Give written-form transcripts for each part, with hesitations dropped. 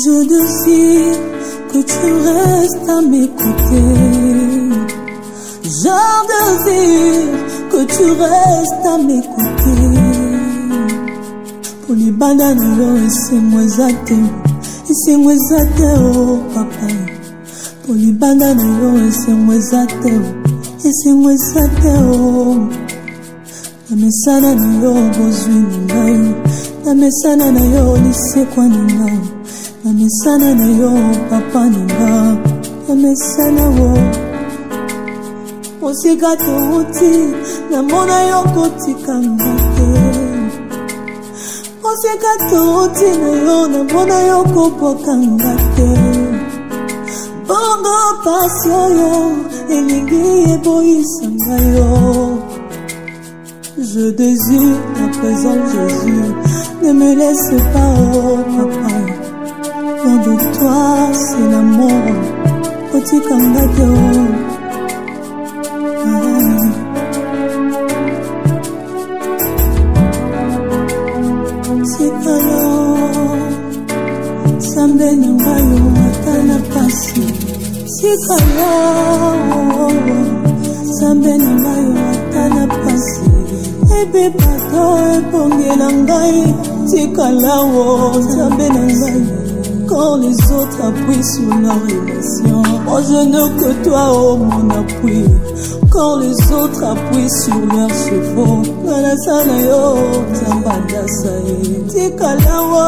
Je désire que tu restes à m'écouter. Je désire que tu restes à m'écouter. Pour les bananes, c'est moi zate. C'est moi zate, oh papa. Pour les bananes, c'est moi zate. C'est moi zate, oh. Na mesana na yo bozwi ngai. Na mesana na yo lisekwa ngai. Na mesana na yo papa ninga. Na mesana wo Osika touti na mona yo kotika ngate. Osika touti na yo na mona yo kopoka ngate. Bongo pasio yo elingi eboisa ngayo. Je désire ta présence, Jésus. Ne me laisse pas, oh papa. Loin de toi, c'est la mort. Oti kangato. Sikalo. Sambe nangayo atana pasi. Sikalo. Sambe nangayo atana pasi. Ebe bato ebonge nangai. Sikalawo sambe nangai. Quand les autres appuient sur la relation, moi je n'ai que toi, oh mon appui. Quand les autres appuient sur leurs chevaux, la sana yo, zambada sae, tikalawo,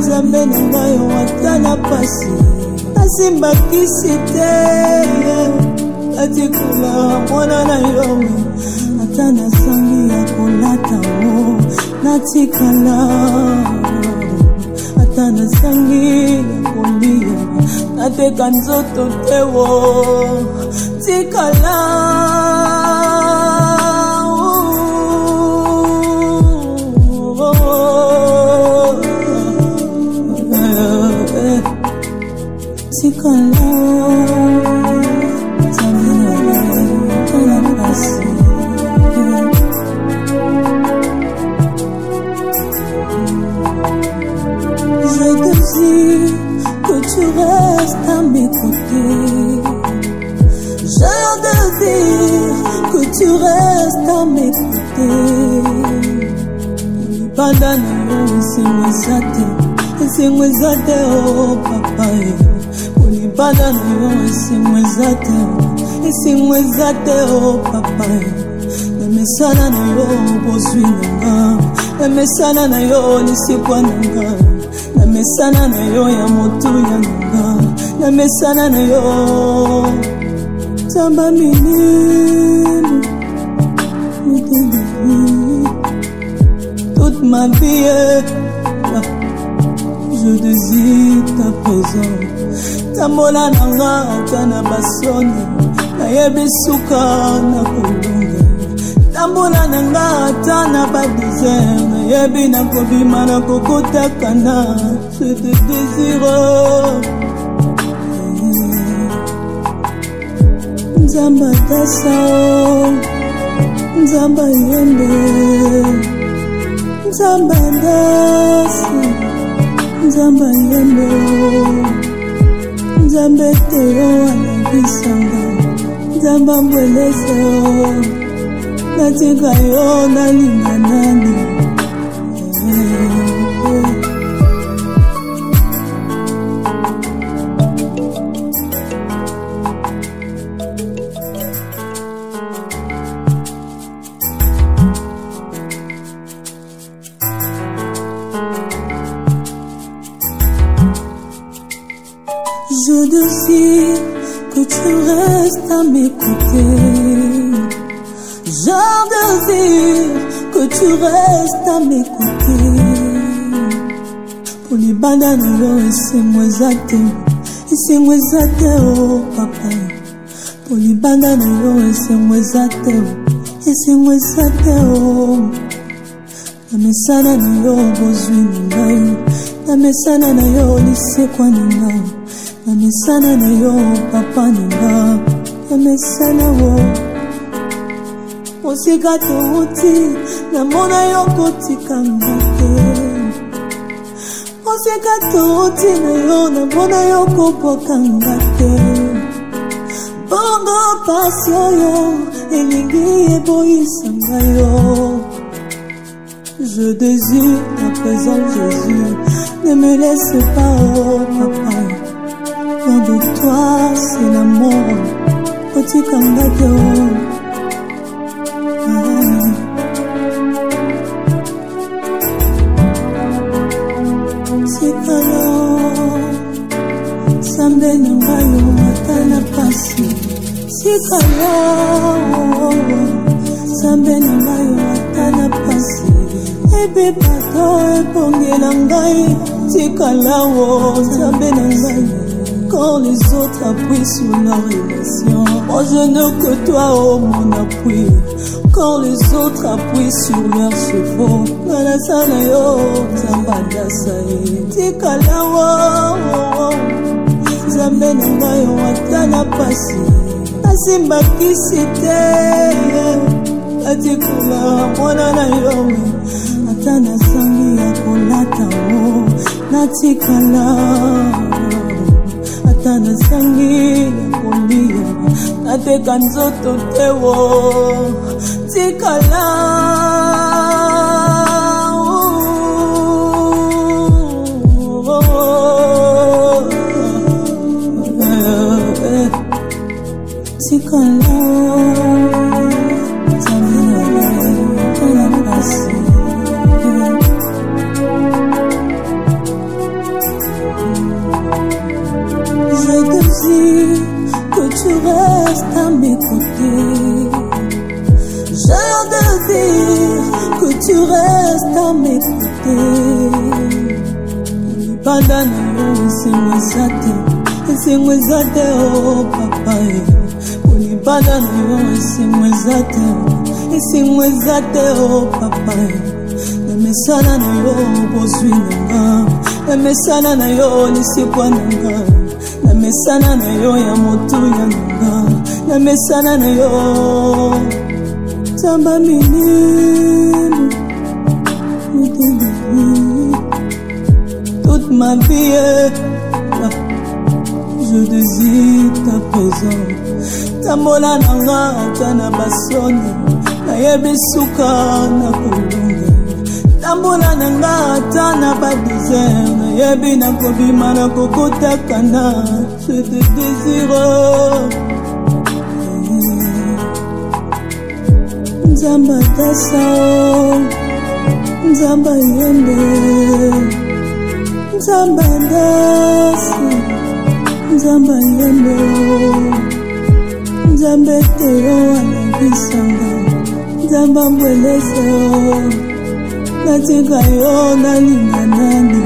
zambe nanga yo atana pasi, asimba kisite, atikula mwana na yo, atana sangi ya kolata wo, natikala. Atana sangi kolia nateka nzoto tewo tikala. Tikala que tu restes à m'écouter. Je désire que tu restes à m'écouter. Bandana yo c'est moi zate, c'est moi zate oh papa. Pour bandana yo c'est moi zate, c'est moi zate oh papa. Na mesana na yo bozwi nanga, na mesana na yo lisekwa nanga. Na mesana na yo ya moto ya nanga. Na mesana na yo tamba minime. Toute ma vie je désire ta présence. Tambola nanga tana basoni. Na yebesuka na kolonga. Tambola nanga tana ba désert. Na yebi na kobima na kokota kana. Je te désire. Nzamba dasa, nzamba yembe, nzamba dasa, nzamba yembe, nzamba teo anabisanga, nzamba mbweleze natika yo nalinga nani. Je désire que tu restes à m'écouter. Je désire que tu restes à m'écouter. Pour les bananes, c'est moi zate. C'est moi zate, oh papa. Pour les bananes, c'est moi zate. C'est moi zate, oh. Na mesana na yo bozwi ngai. Na mesana na yo lisekwa ngai. Namesana na yo papa nanga, namesana wo. Osika touti, namona yo kotika ngate. Osika touti na yo, namona yo kopoka ngate. Bongo pasio yo, elingi eboisa ngayo. Je désire ta présence Jésus, ne me laisse pas oh papa. Loin de toi c'est l'amour, kotika ngate oh. Sikala sambe na ngayo atana pasi. Sikala sambe na ngayo atana pasi. Ebe pato epongela ngai. Sikala sambe na ngayo. Quand les autres appuient sur la relation, moi je n'ai que toi oh mon appui. Quand les autres appuient sur leurs chevaux, la sana yo zambada sae. Tikala wo zambe na ngayo atana pasi. Asimba kisite atikula mwana na yo atana sangi ya kolata wo natikala. Atana sangi ya kolia nateka nzoto tewo. Tikala Tikala je désire que tu restes à mes côtés. Je désire que tu restes à mes côtés. Libana na yo esimwezate oh papa. Libana na yo esimwezate oh papa. Namesana na yo bozwi nanga, namesana na yo lisikwa nanga. Namesana na yo ya motu ya nanga, namesana na yo tamba minime. Toute ma vie je désire ta présence. Tambola nanga atana basoni, nayebi suka na kolunga. Tambola nanga atana ba désert, nayebi na kobima na kokotakana. Je te désire Nzamba dasa Nzamba yembe Nzamba dasi Nzamba yembe Nzamba teo anabisanga Nzamba mbweleze natika yo nalinga nani.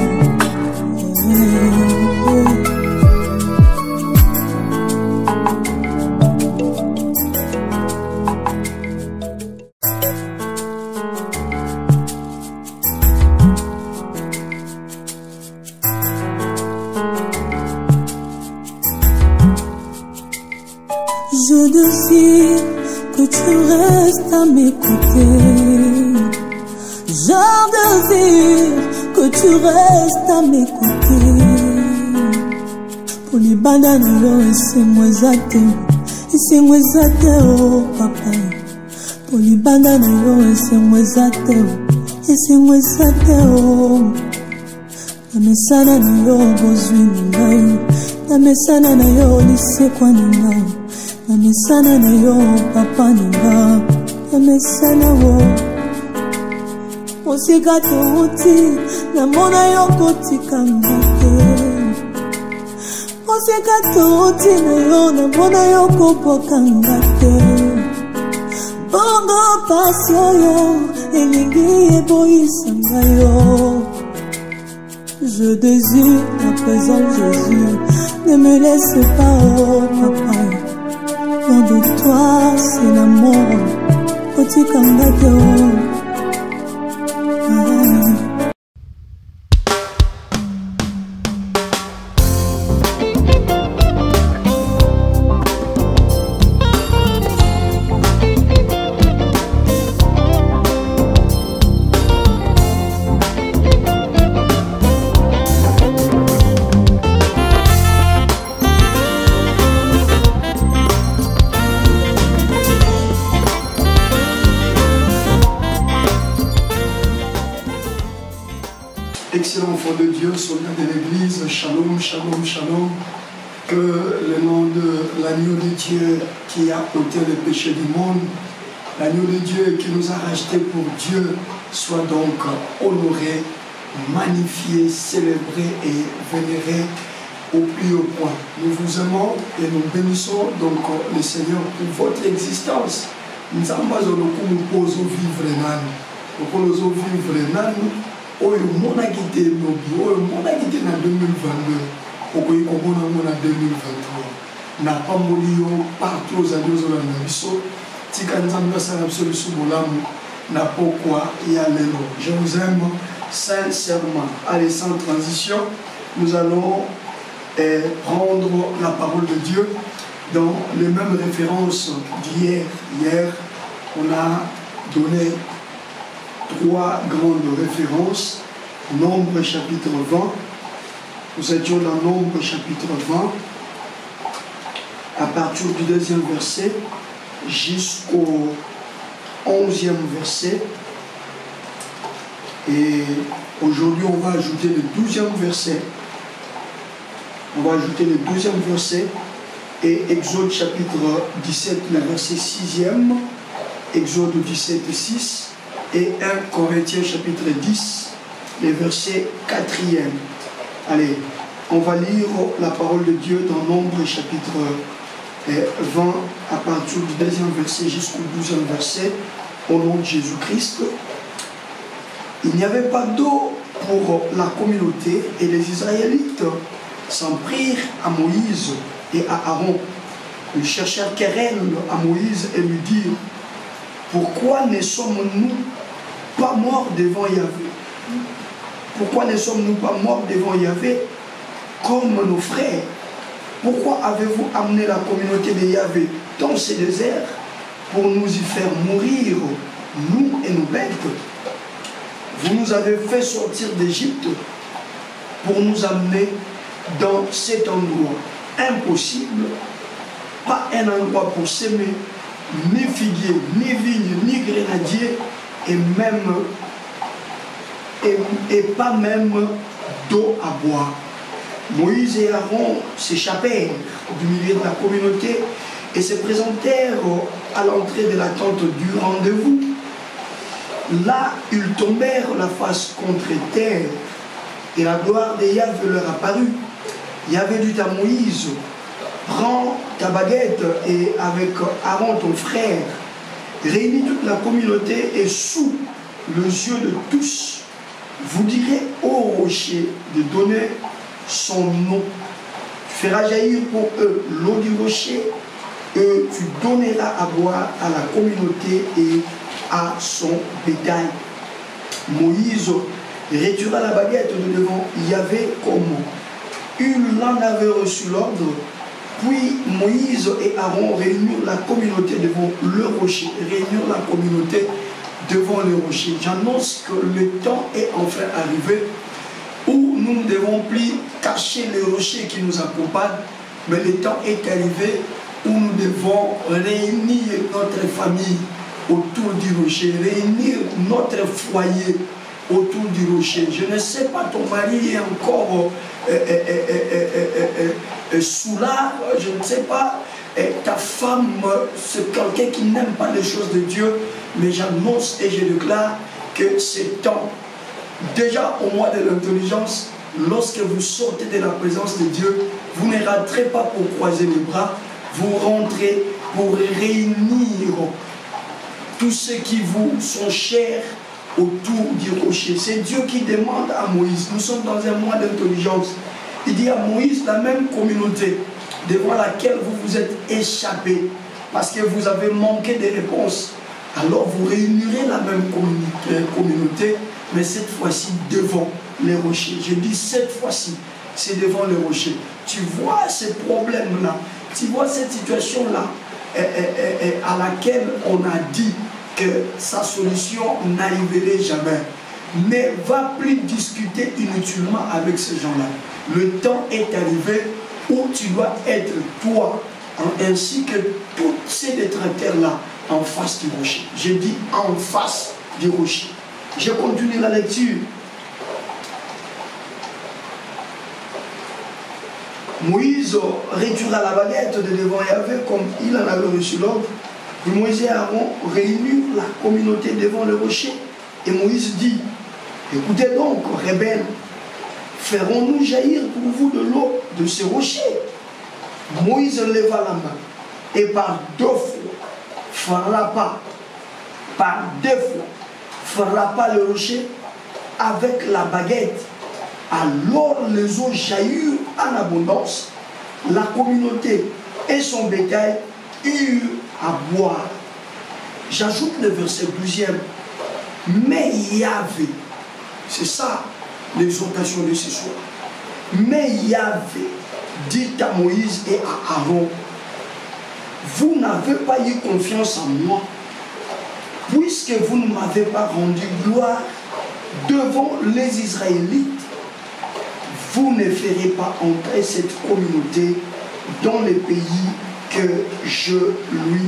Je désire que tu restes à mes côtés. Je désire que tu restes à mes côtés. Pour les bananes, esimwezate oh papa. Pour les bananes, esimwezate oh. Namesana na yo bozwi nanga, namesana na yo lisekwa nanga. Namesana na yo papa nanga, namesana wo. Osika touti, namona yo kotika ngate. Osika touti na yo, namona yo kopoka ngate. Bongo pasio yo, elingi eboisa ngayo. Je désire ta présence Jésus, ne me laisse pas oh papa. Loin de toi c'est l'amour, kotika ngate oh. Excellent enfant de Dieu, soldat de l'Église, shalom, shalom, shalom. Que le nom de l'agneau de Dieu qui a ôté le péché du monde, l'agneau de Dieu qui nous a rachetés pour Dieu, soit donc honoré, magnifié, célébré et vénéré au plus haut point. Nous vous aimons et nous bénissons donc le Seigneur pour votre existence. Nous sommes nous posons vivre nous posons vivre nous au monde a quitté nos buts, au monde a quitté en 2022, au pays qu'on a en 2023. N'a pas mouru partout aux années de la Nabiso. Si quand nous avons ça absolu sous n'a pas quoi y aller. Je vous aime sincèrement. Allez, sans transition, nous allons prendre la parole de Dieu dans les mêmes références d'hier. Hier, on a donné 3 grandes références. Nombre chapitre 20. Nous étions dans Nombre chapitre 20 à partir du 2e verset jusqu'au 11e verset. Et aujourd'hui, on va ajouter le 12e verset. On va ajouter le 12e verset et Exode chapitre 17, le verset 6e, Exode 17, 6 et 1 Corinthiens chapitre 10, le verset 4e. Allez, on va lire la parole de Dieu dans Nombre chapitre 20 à partir du 2e verset jusqu'au 12e verset au nom de Jésus-Christ. Il n'y avait pas d'eau pour la communauté et les Israélites s'en prirent à Moïse et à Aaron. Ils cherchèrent querelle à Moïse et lui dirent: pourquoi ne sommes-nous pas morts devant Yahvé? Pourquoi ne sommes-nous pas morts devant Yahvé comme nos frères? Pourquoi avez-vous amené la communauté de Yahvé dans ce désert pour nous y faire mourir, nous et nos bêtes? Vous nous avez fait sortir d'Égypte pour nous amener dans cet endroit impossible, pas un endroit pour s'aimer, ni figuier, ni vigne, ni grenadier, et pas même d'eau à boire. Moïse et Aaron s'échappèrent du milieu de la communauté et se présentèrent à l'entrée de la tente du rendez-vous. Là, ils tombèrent la face contre terre et la gloire de Yahvé leur apparut. Yahvé dit à Moïse: prends ta baguette et avec Aaron ton frère, réunis toute la communauté et sous les yeux de tous, vous direz au rocher de donner son nom. Tu feras jaillir pour eux l'eau du rocher et tu donneras à boire à la communauté et à son bétail. Moïse retira la baguette de devant Yahvé comme il en avait reçu l'ordre. Puis Moïse et Aaron réunirent la communauté devant le rocher. Réunirent la communauté devant le rocher. J'annonce que le temps est enfin arrivé où nous ne devons plus cacher le rocher qui nous accompagne, mais le temps est arrivé où nous devons réunir notre famille autour du rocher, réunir notre foyer autour du rocher. Je ne sais pas, ton mari est encore soulard, je ne sais pas, ta femme, c'est quelqu'un qui n'aime pas les choses de Dieu, mais j'annonce et je déclare que c'est temps. Déjà au mois de l'intelligence, lorsque vous sortez de la présence de Dieu, vous ne rentrez pas pour croiser les bras, vous rentrez pour réunir tous ceux qui vous sont chers autour du rocher. C'est Dieu qui demande à Moïse. Nous sommes dans un mois d'intelligence. Il dit à Moïse, la même communauté devant laquelle vous vous êtes échappé parce que vous avez manqué de réponses. Alors vous réunirez la même communauté, mais cette fois-ci devant les rochers. Je dis cette fois-ci, c'est devant les rochers. Tu vois ces problèmes-là, tu vois cette situation-là à laquelle on a dit que sa solution n'arriverait jamais. Ne va plus discuter inutilement avec ces gens-là. Le temps est arrivé où tu dois être toi, ainsi que tous ces détracteurs-là, en face du rocher. Je dis en face du rocher. Je continue la lecture. Moïse retira la baguette de devant Yahvé comme il en avait reçu l'ordre. Puis Moïse et Aaron réunirent la communauté devant le rocher. Et Moïse dit, écoutez donc, rebelles, ferons-nous jaillir pour vous de l'eau de ce rocher? Moïse leva la main et par 2 fois frappa le rocher avec la baguette. Alors les eaux jaillirent en abondance. La communauté et son bétail eurent à boire. J'ajoute le verset 12e. Mais Yahvé, c'est ça l'exhortation de ce soir. Mais Yahvé dit à Moïse et à Aaron, vous n'avez pas eu confiance en moi, puisque vous ne m'avez pas rendu gloire devant les Israélites. Vous ne ferez pas entrer cette communauté dans le pays que je lui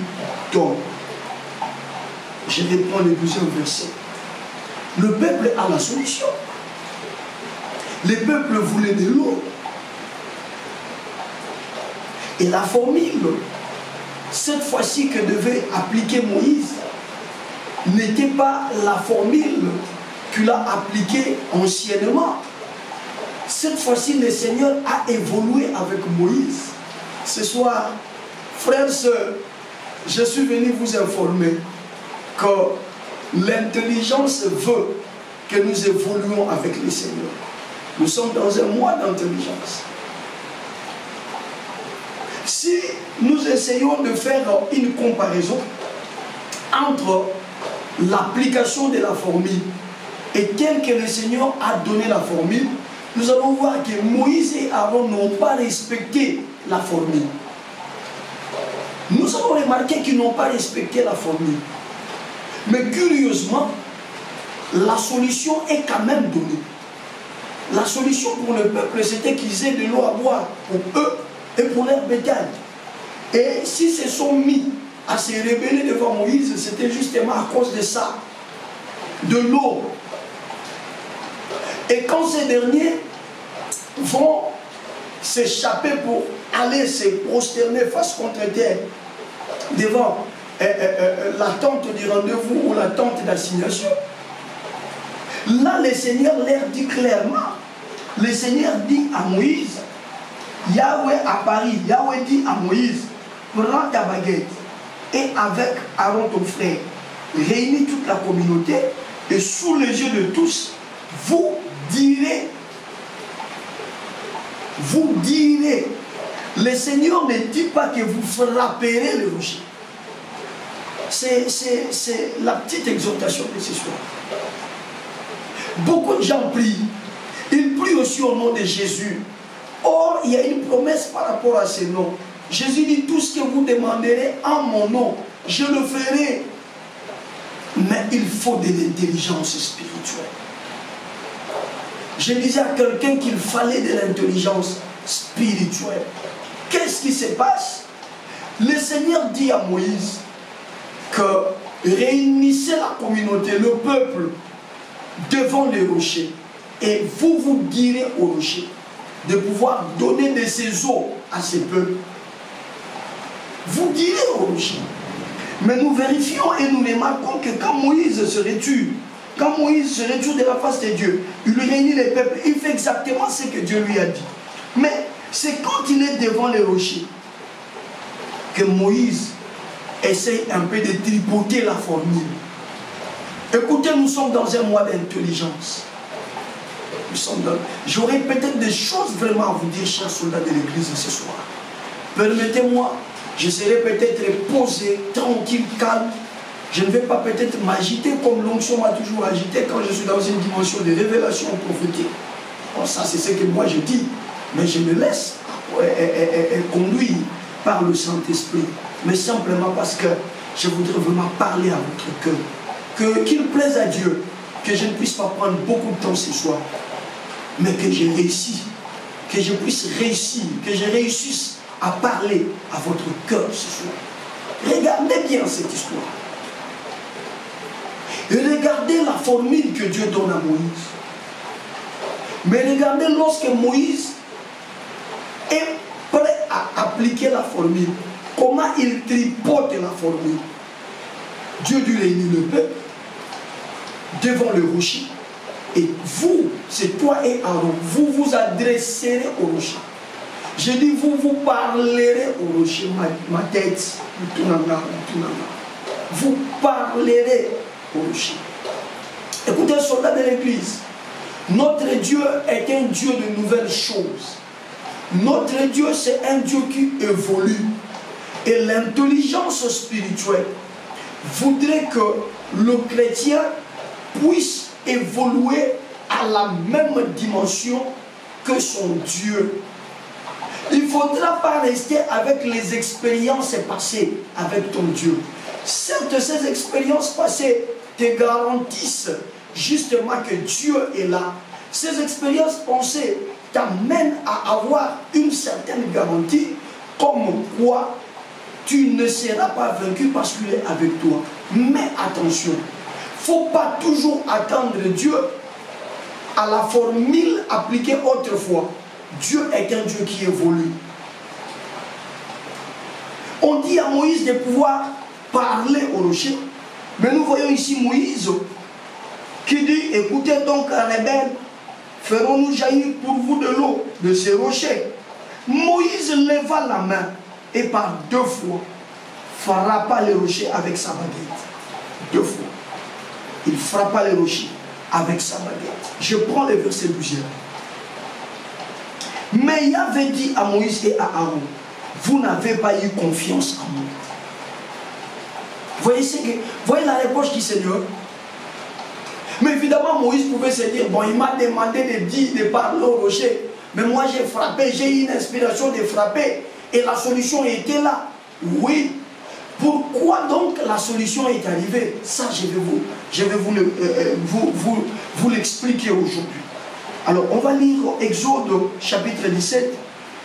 donne. Je vais prendre le 12e verset. Le peuple a la solution. Le peuple voulait de l'eau. Et la formule, cette fois-ci que devait appliquer Moïse, n'était pas la formule qu'il a appliquée anciennement. Cette fois-ci, le Seigneur a évolué avec Moïse. Ce soir, frères et sœurs, je suis venu vous informer que l'intelligence veut que nous évoluions avec le Seigneur. Nous sommes dans un mois d'intelligence. Si nous essayons de faire une comparaison entre l'application de la formule et telle que le Seigneur a donné la formule, nous allons voir que Moïse et Aaron n'ont pas respecté la formule. Nous avons remarqué qu'ils n'ont pas respecté la formule. Mais curieusement, la solution est quand même donnée. La solution pour le peuple, c'était qu'ils aient de l'eau à boire pour eux et pour leur bétail. Et s'ils se sont mis à se rébeller devant Moïse, c'était justement à cause de ça, de l'eau. Et quand ces derniers vont s'échapper pour aller se prosterner face contre terre devant la tente du rendez-vous ou la tente d'assignation, là le Seigneur leur dit clairement, le Seigneur dit à Moïse, Yahweh à Paris, Yahweh dit à Moïse, prends ta baguette et avec Aaron ton frère, réunis toute la communauté et sous les yeux de tous, vous direz, le Seigneur ne dit pas que vous frapperez le rocher. C'est la petite exhortation de ce soir. Beaucoup de gens prient. Ils prient aussi au nom de Jésus. Or, il y a une promesse par rapport à ce nom. Jésus dit, tout ce que vous demanderez en mon nom, je le ferai. Mais il faut de l'intelligence spirituelle. Je disais à quelqu'un qu'il fallait de l'intelligence spirituelle. Qu'est-ce qui se passe? Le Seigneur dit à Moïse que réunissez la communauté, le peuple, devant les rochers. Et vous vous direz au rocher de pouvoir donner de ses eaux à ces peuples. Vous direz au rocher. Mais nous vérifions et nous remarquons que quand Moïse se retire, de la face de Dieu, il réunit les peuples, il fait exactement ce que Dieu lui a dit. Mais c'est quand il est devant les rochers que Moïse essaye un peu de tripoter la formule. Écoutez, nous sommes dans un mois d'intelligence. J'aurai peut-être des choses vraiment à vous dire, chers soldats de l'église, ce soir. Permettez-moi, je serai peut-être posé, tranquille, calme. Je ne vais pas peut-être m'agiter comme l'onction m'a toujours agité quand je suis dans une dimension de révélation prophétique. Bon, ça, c'est ce que moi je dis. Mais je me laisse conduire par le Saint-Esprit. Mais simplement parce que je voudrais vraiment parler à votre cœur. Qu'il plaise à Dieu que je ne puisse pas prendre beaucoup de temps ce soir, mais que je réussisse, que je puisse réussir, que je réussisse à parler à votre cœur ce soir. Regardez bien cette histoire. Et regardez la formule que Dieu donne à Moïse. Mais regardez lorsque Moïse est appliquer la formule, comment il tripote la formule. Dieu dut réunir le peuple devant le rocher. Et vous, c'est toi et Aaron, vous vous adresserez au rocher. Je dis, vous vous parlerez au rocher, ma tête, vous parlerez au rocher. Écoutez, soldats de l'église, notre Dieu est un Dieu de nouvelles choses. Notre Dieu, c'est un Dieu qui évolue. Et l'intelligence spirituelle voudrait que le chrétien puisse évoluer à la même dimension que son Dieu. Il ne faudra pas rester avec les expériences passées avec ton Dieu. Certes, ces expériences passées te garantissent justement que Dieu est là. Ces expériences passées t'amènent à avoir une certaine garantie comme quoi tu ne seras pas vaincu parce qu'il est avec toi. Mais attention, il ne faut pas toujours attendre Dieu à la formule appliquée autrefois. Dieu est un Dieu qui évolue. On dit à Moïse de pouvoir parler au rocher. Mais nous voyons ici Moïse qui dit, écoutez donc les rebelles, ferons-nous jaillir pour vous de l'eau de ces rochers. Moïse leva la main et par 2 fois frappa le rocher avec sa baguette. 2 fois. Il frappa le rocher avec sa baguette. Je prends le verset 12. Mais il avait dit à Moïse et à Aaron, vous n'avez pas eu confiance en moi. Voyez la réponse du Seigneur. Mais évidemment, Moïse pouvait se dire, bon, il m'a demandé de parler au rocher. Mais moi, j'ai frappé, j'ai eu une inspiration de frapper. Et la solution était là. Oui. Pourquoi donc la solution est arrivée? Ça, je vais vous l'expliquer aujourd'hui. Alors, on va lire Exode chapitre 17.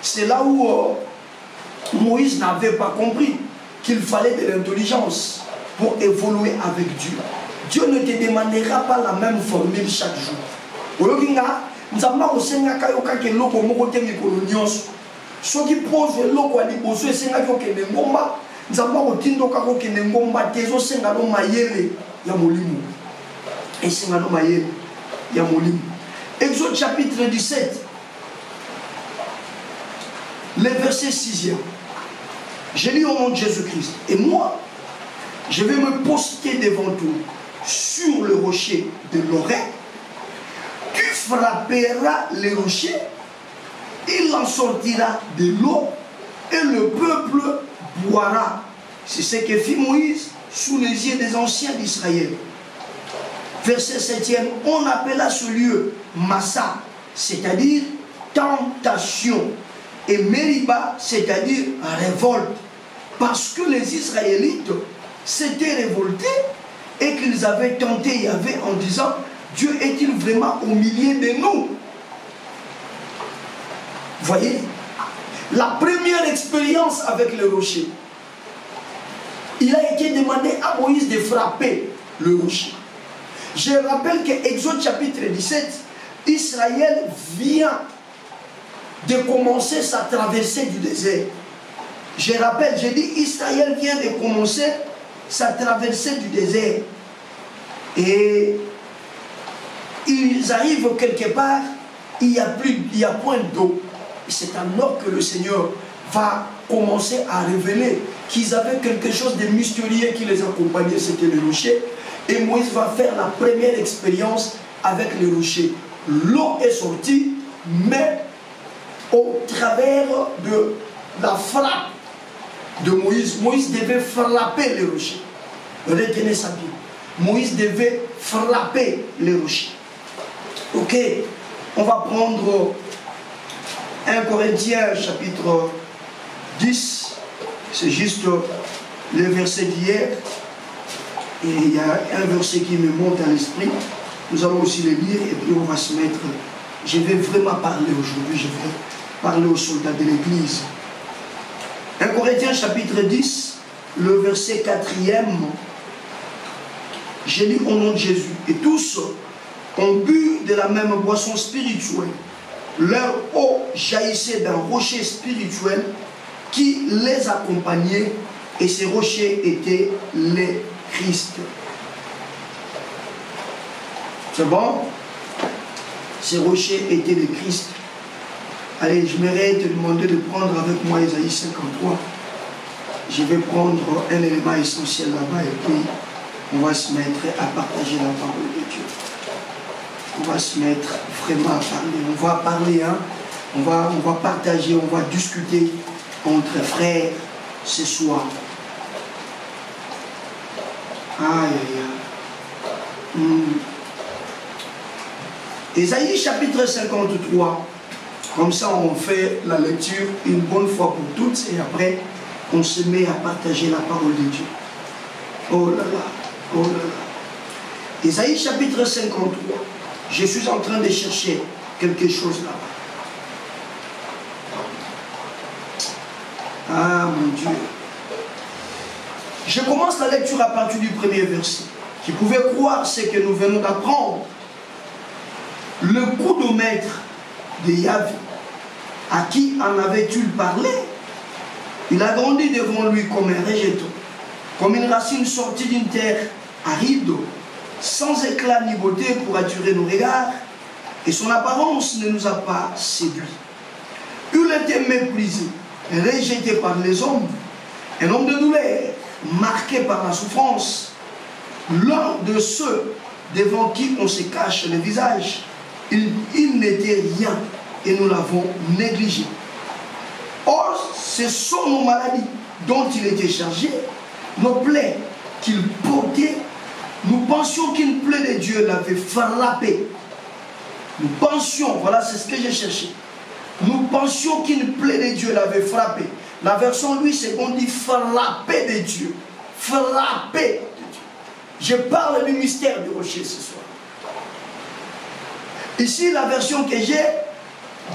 C'est là où Moïse n'avait pas compris qu'il fallait de l'intelligence pour évoluer avec Dieu. Dieu ne te demandera pas la même formule chaque jour. Ce qui pose l'eau à l'imposer, c'est que ngomba, nzamba otindo kako kende ngomba tezo sengalo mayele ya molimo. Et sengalo mayele ya molimo. Exode chapitre 17, le verset 6e. Je lis au nom de Jésus-Christ. Et moi, je vais me poster devant toi sur le rocher de l'oreille. Tu frapperas le rocher, il en sortira de l'eau et le peuple boira. C'est ce que fit Moïse sous les yeux des anciens d'Israël. Verset 7e, on appela ce lieu Massa, c'est-à-dire tentation, et Meriba, c'est-à-dire révolte, parce que les Israélites s'étaient révoltés et qu'ils avaient tenté Yahvé en disant, Dieu est-il vraiment au milieu de nous? Voyez, la première expérience avec le rocher, il a été demandé à Moïse de frapper le rocher. Je rappelle que Exode chapitre 17, Israël vient de commencer sa traversée du désert. Je rappelle, j'ai dit Israël vient de commencer sa traversée du désert. Et ils arrivent quelque part, il n'y a point d'eau. C'est alors que le Seigneur va commencer à révéler qu'ils avaient quelque chose de mystérieux qui les accompagnait, c'était le rocher. Et Moïse va faire la première expérience avec le rocher. L'eau est sortie, mais au travers de la frappe de Moïse, Moïse devait frapper le rocher. Retenez ça bien. Moïse devait frapper le rocher. Ok, on va prendre 1 Corinthiens chapitre 10, c'est juste le verset d'hier. Et il y a un verset qui me monte à l'esprit. Nous allons aussi le lire et puis on va se mettre. Je vais vraiment parler aujourd'hui, je vais parler aux soldats de l'église. 1 Corinthiens chapitre 10, le verset 4e. J'ai lu au nom de Jésus. Et tous ont bu de la même boisson spirituelle. Leur eau jaillissait d'un rocher spirituel qui les accompagnait, et ces rochers étaient les Christ. C'est bon? Ces rochers étaient les Christ. Allez, je m'aimerais te demander de prendre avec moi Ésaïe 53. Je vais prendre un élément essentiel là-bas et puis on va se mettre à partager la parole de Dieu. On va se mettre vraiment à parler. On va parler, hein? On va partager, on va discuter entre frères ce soir. Aïe, aïe, aïe. Ésaïe chapitre 53. Comme ça, on fait la lecture une bonne fois pour toutes et après, on se met à partager la parole de Dieu. Oh là là, oh là là. Ésaïe chapitre 53. Je suis en train de chercher quelque chose là-bas. Ah mon Dieu. Je commence la lecture à partir du premier verset. Qui pouvait croire ce que nous venons d'apprendre. Le coudomètre de Yahvé, à qui en avait-il parlé? Il a grandi devant lui comme un rejeton, comme une racine sortie d'une terre aride, sans éclat ni beauté pour attirer nos regards, et son apparence ne nous a pas séduits. Il était méprisé, rejeté par les hommes, un homme de douleur, marqué par la souffrance, l'un de ceux devant qui on se cache le visage. Il n'était rien et nous l'avons négligé. Or, ce sont nos maladies dont il était chargé, nos plaies qu'il portait. Nous pensions qu'une plaie de Dieu l'avait frappé. Nous pensions, voilà, c'est ce que j'ai cherché. Nous pensions qu'une plaie de Dieu l'avait frappé. La version lui, c'est qu'on dit frappé de Dieu. Frappé de Dieu. Je parle du mystère du rocher ce soir. Ici, la version que j'ai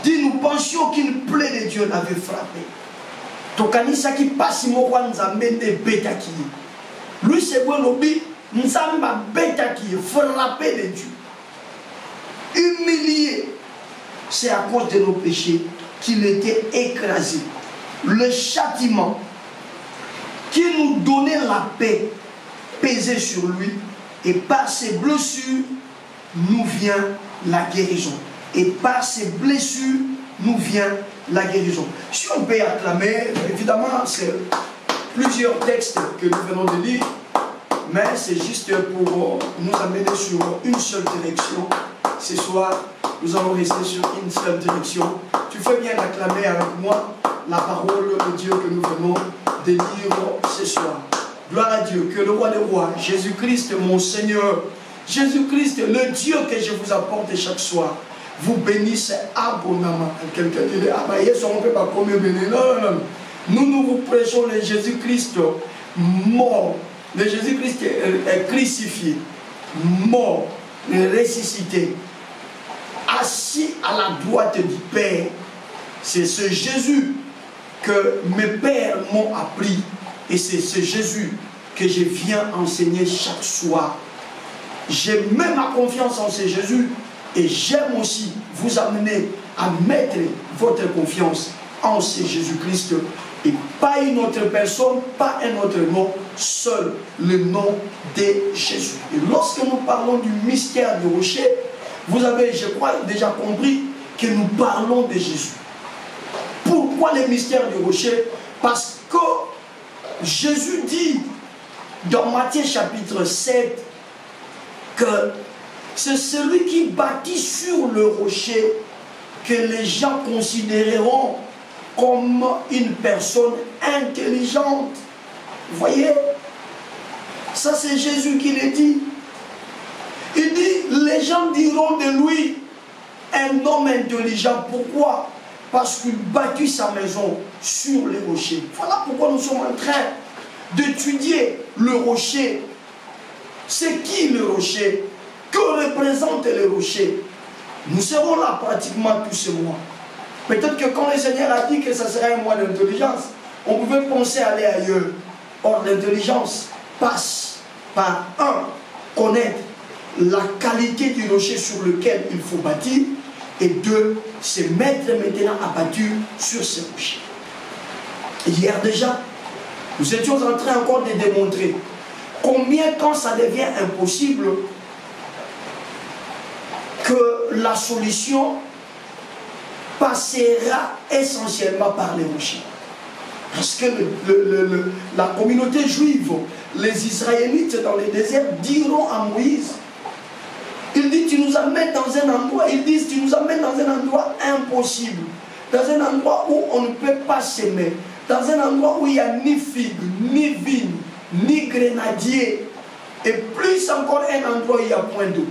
dit, nous pensions qu'une plaie de Dieu l'avait frappé. Tokanisa qui passe moi nzambe de betaki. Lui c'est bon lobby nzamba betaki frappé de Dieu. Humilié. C'est à cause de nos péchés qu'il était écrasé. Le châtiment qui nous donnait la paix pesait sur lui et par ses blessures nous vient la guérison. Et par ces blessures, nous vient la guérison. Si on peut acclamer, évidemment, c'est plusieurs textes que nous venons de lire, mais c'est juste pour nous amener sur une seule direction. Ce soir, nous allons rester sur une seule direction. Tu fais bien d'acclamer avec moi la parole de Dieu que nous venons de lire ce soir. Gloire à Dieu, que le roi des rois, Jésus-Christ, mon Seigneur, Jésus-Christ, le Dieu que je vous apporte chaque soir, vous bénisse abondamment. Quelqu'un dit, ah bah, yes, on ne peut pas combien bénir. Non, non, non. Nous vous prêchons le Jésus-Christ mort. Le Jésus-Christ est crucifié, mort, ressuscité, assis à la droite du Père. C'est ce Jésus que mes pères m'ont appris. Et c'est ce Jésus que je viens enseigner chaque soir. J'ai même ma confiance en ce Jésus. Et j'aime aussi vous amener à mettre votre confiance en ce Jésus-Christ. Et pas une autre personne, pas un autre nom, seul le nom de Jésus. Et lorsque nous parlons du mystère du rocher, vous avez, je crois, déjà compris que nous parlons de Jésus. Pourquoi le mystère du rocher? Parce que Jésus dit dans Matthieu chapitre 7 que c'est celui qui bâtit sur le rocher que les gens considéreront comme une personne intelligente. Vous voyez? Ça c'est Jésus qui le dit. Il dit, les gens diront de lui un homme intelligent. Pourquoi? Parce qu'il bâtit sa maison sur les rochers. Voilà pourquoi nous sommes en train d'étudier le rocher. C'est qui le rocher? Que représente le rocher? Nous serons là pratiquement tous ces mois. Peut-être que quand le Seigneur a dit que ça serait un mois d'intelligence, on pouvait penser à aller ailleurs. Or, l'intelligence passe par un, connaître la qualité du rocher sur lequel il faut bâtir, et deux, se mettre maintenant à bâtir sur ce rocher. Hier déjà, nous étions en train encore de démontrer combien quand ça devient impossible que la solution passera essentiellement par les rochers. Parce que la communauté juive, les Israélites dans le désert diront à Moïse, il dit tu nous amènes dans un endroit, ils disent tu nous amènes dans un endroit impossible, dans un endroit où on ne peut pas s'aimer, dans un endroit où il n'y a ni figues, ni vignes, ni grenadiers, et plus encore un endroit où il n'y a point d'eau.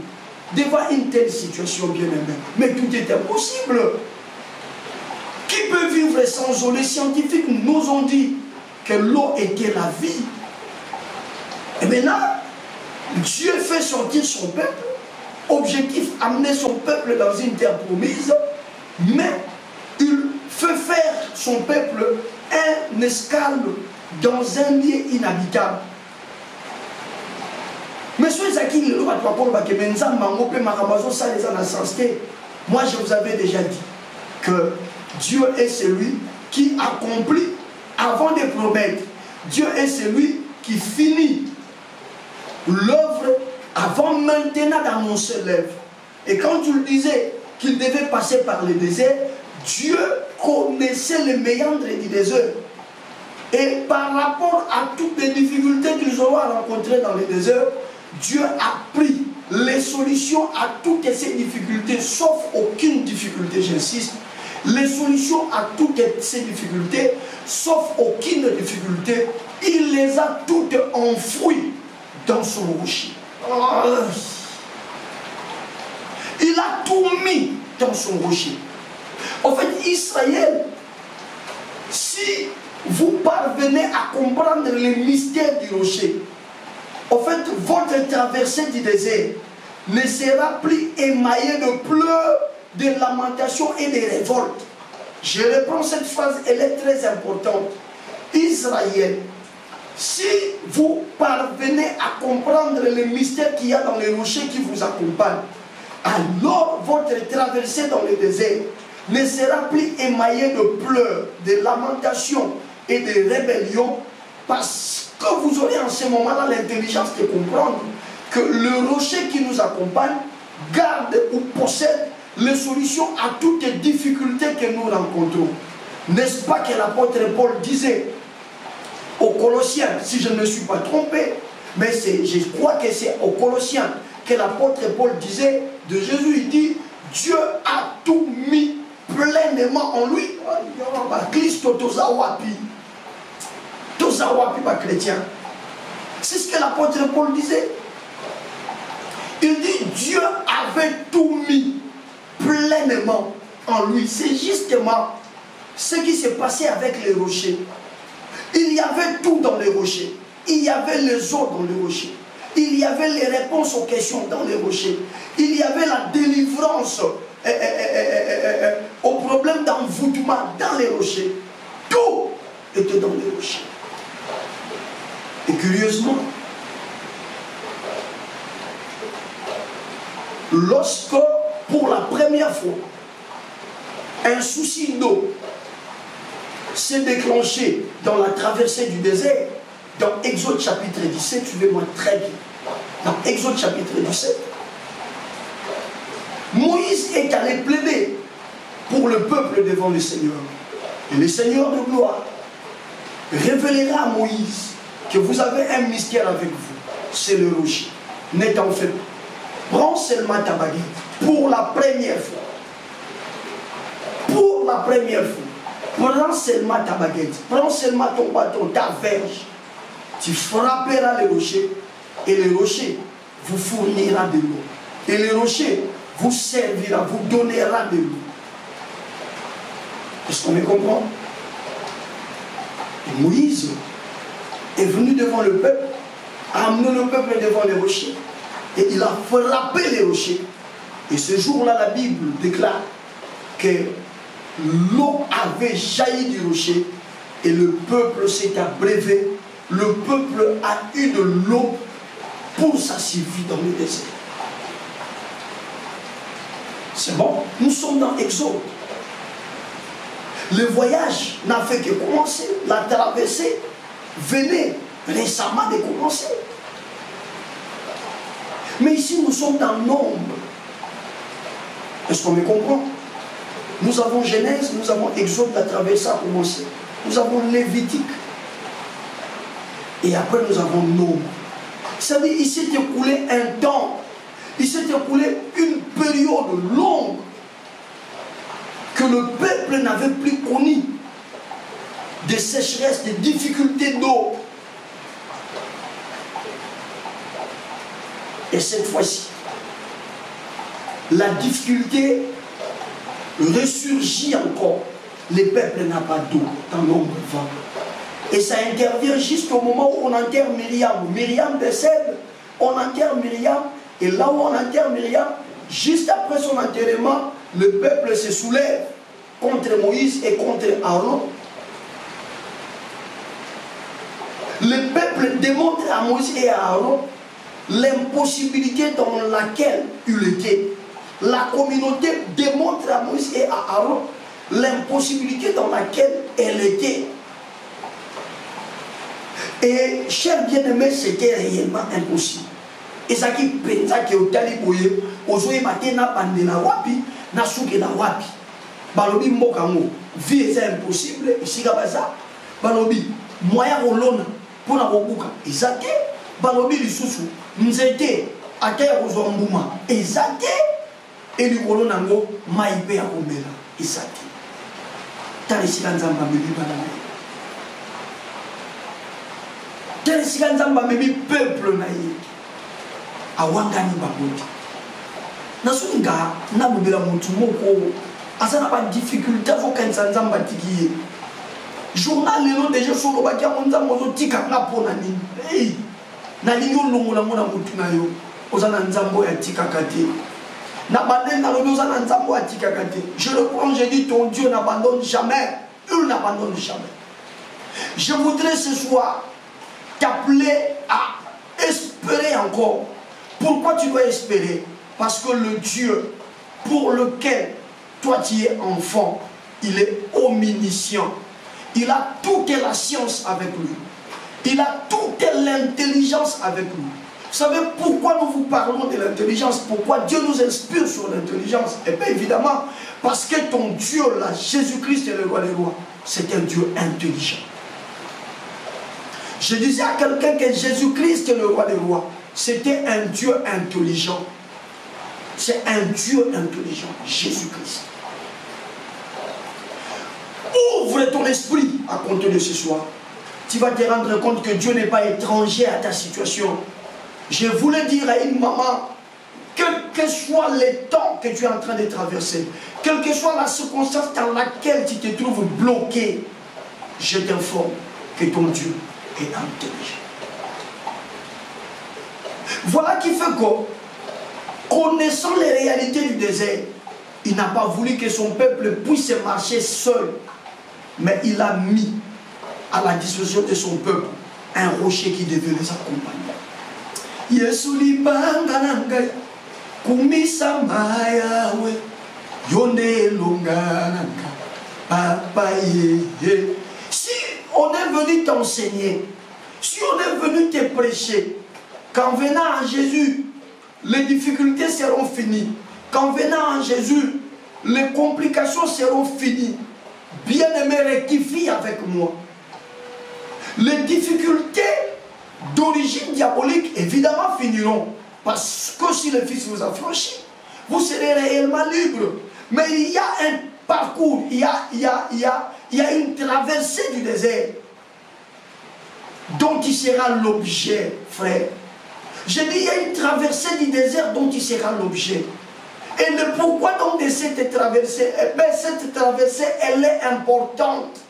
Devant une telle situation, bien aimé, mais tout est impossible. Qui peut vivre sans eau? Les scientifiques nous ont dit que l'eau était la vie. Et maintenant, Dieu fait sortir son peuple. Objectif, amener son peuple dans une terre promise. Mais il fait faire son peuple un escale dans un lieu inhabitable. Monsieur Zaki, moi je vous avais déjà dit que Dieu est celui qui accomplit avant de promettre. Dieu est celui qui finit l'œuvre avant maintenant d'annoncer l'œuvre. Et quand tu le disais qu'il devait passer par le désert, Dieu connaissait les méandres du désert. Et par rapport à toutes les difficultés qu'ils auront rencontrées dans le désert, Dieu a pris les solutions à toutes ces difficultés, sauf aucune difficulté, j'insiste. Les solutions à toutes ces difficultés, sauf aucune difficulté, il les a toutes enfouies dans son rocher. Il a tout mis dans son rocher. En fait, Israël, si vous parvenez à comprendre le mystère du rocher, en fait, votre traversée du désert ne sera plus émaillée de pleurs, de lamentations et de révoltes. Je reprends cette phrase, elle est très importante. Israël, si vous parvenez à comprendre le mystère qu'il y a dans les rochers qui vous accompagnent, alors votre traversée dans le désert ne sera plus émaillée de pleurs, de lamentations et de rébellions, parce que vous aurez en ce moment-là l'intelligence de comprendre que le rocher qui nous accompagne garde ou possède les solutions à toutes les difficultés que nous rencontrons. N'est-ce pas que l'apôtre Paul disait aux Colossiens, si je ne me suis pas trompé, mais je crois que c'est aux Colossiens que l'apôtre Paul disait de Jésus, il dit, Dieu a tout mis pleinement en lui. Christo tozawapi. Tozawapi pas chrétien. C'est ce que l'apôtre Paul disait. Il dit, Dieu avait tout mis pleinement en lui. C'est justement ce qui s'est passé avec les rochers. Il y avait tout dans les rochers. Il y avait les eaux dans les rochers. Il y avait les réponses aux questions dans les rochers. Il y avait la délivrance aux problèmes d'envoûtement dans les rochers. Tout était dans les rochers. Et curieusement, lorsque, pour la première fois, un souci d'eau s'est déclenché dans la traversée du désert, dans Exode chapitre 17, suivez-moi très bien, dans Exode chapitre 17, Moïse est allé plaider pour le peuple devant le Seigneur. Et le Seigneur de gloire révélera à Moïse que vous avez un mystère avec vous, c'est le rocher. N'est en fait pas. Prends seulement ta baguette pour la première fois. Pour la première fois. Prends seulement ta baguette, prends seulement ton bâton, ta verge. Tu frapperas le rocher et le rocher vous fournira de l'eau. Et le rocher vous servira, vous donnera de l'eau. Est-ce qu'on me comprend? Et Moïse est venu devant le peuple, a amené le peuple devant les rochers et il a frappé les rochers. Et ce jour-là, la Bible déclare que l'eau avait jailli du rocher et le peuple s'est abreuvé. Le peuple a eu de l'eau pour sa survie dans le désert. C'est bon, nous sommes dans Exode. Le voyage n'a fait que commencer. La traversée venait récemment de commencer. Mais ici, nous sommes dans l'ombre. Est-ce qu'on me comprend? Nous avons Genèse, nous avons Exode, la traversée a commencé. Nous avons Lévitique. Et après, nous avons Nombre. C'est-à-dire, il s'est écoulé un temps. Il s'est écoulé une période longue que le peuple n'avait plus connu. Des sécheresses, des difficultés d'eau. Et cette fois-ci, la difficulté ressurgit encore. Le peuple n'a pas d'eau dans l'ombre du vent. Et ça intervient jusqu'au moment où on enterre Myriam. Myriam décède, on enterre Myriam. Et là où on enterre Myriam, juste après son enterrement, le peuple se soulève contre Moïse et contre Aaron. Le peuple démontre à Moïse et à Aaron l'impossibilité dans laquelle il était. La communauté démontre à Moïse et à Aaron l'impossibilité dans laquelle elle était. Et, chers bien-aimés, c'était réellement impossible. Et ça qui pensa que au taliboye, au zoé matin na bande na wapi, na souke na wapi. Balobi mbokango, vie est impossible, ici gabaza. Balobi, moyen rolona, pour la robuka, izate. Balobi lisusu, nzete, ate ya rozombuma, izate. Et le rolona ngo, maïpe ya komela, izate. Tali sikanzamba mebi banane. Tali sikanzamba mebi peuple na ye. Awangani baboti. Nasunga na bubela mutu moko asana pas difficulté faut qu'un nzamba tikiye. Journal lelo déjà solo bakia monza mozo tika na pona ni. Hey, na linyo longola mona mutu na yo. Ozana nzambo ya tika kate. Na bandel na lobi ozana nzambo ya tika kate. Je le prends, je dis ton Dieu n'abandonne jamais. Il n'abandonne jamais. Je voudrais ce soir t'appeler à espérer encore. Pourquoi tu dois espérer? Parce que le Dieu pour lequel toi tu es enfant, il est omniscient. Il a toute la science avec lui. Il a toute l'intelligence avec lui. Vous savez pourquoi nous vous parlons de l'intelligence? Pourquoi Dieu nous inspire sur l'intelligence? Et bien évidemment, parce que ton Dieu, là, Jésus-Christ est le roi des rois, c'est un Dieu intelligent. Je disais à quelqu'un que Jésus-Christ est le roi des rois. C'était un Dieu intelligent. C'est un Dieu intelligent, Jésus-Christ. Ouvre ton esprit à compter de ce soir. Tu vas te rendre compte que Dieu n'est pas étranger à ta situation. Je voulais dire à une maman, quel que soit le temps que tu es en train de traverser, quelle que soit la circonstance dans laquelle tu te trouves bloqué, je t'informe que ton Dieu est intelligent. Voilà qui fait que, connaissant les réalités du désert, il n'a pas voulu que son peuple puisse marcher seul, mais il a mis à la disposition de son peuple un rocher qui devait les accompagner. Yesu libanga nangai kumisa mayawe yone longa papa ye. Si on est venu t'enseigner, si on est venu te prêcher, qu'en venant à Jésus, les difficultés seront finies. Qu'en venant à Jésus, les complications seront finies. Bien-aimé, rectifie avec moi. Les difficultés d'origine diabolique, évidemment, finiront. Parce que si le Fils vous a franchi, vous serez réellement libre. Mais il y a un parcours, il y a une traversée du désert dont il sera l'objet, frère. Je dis, il y a une traversée du désert dont il sera l'objet. Et le pourquoi donc de cette traversée? Eh bien, cette traversée, elle est importante.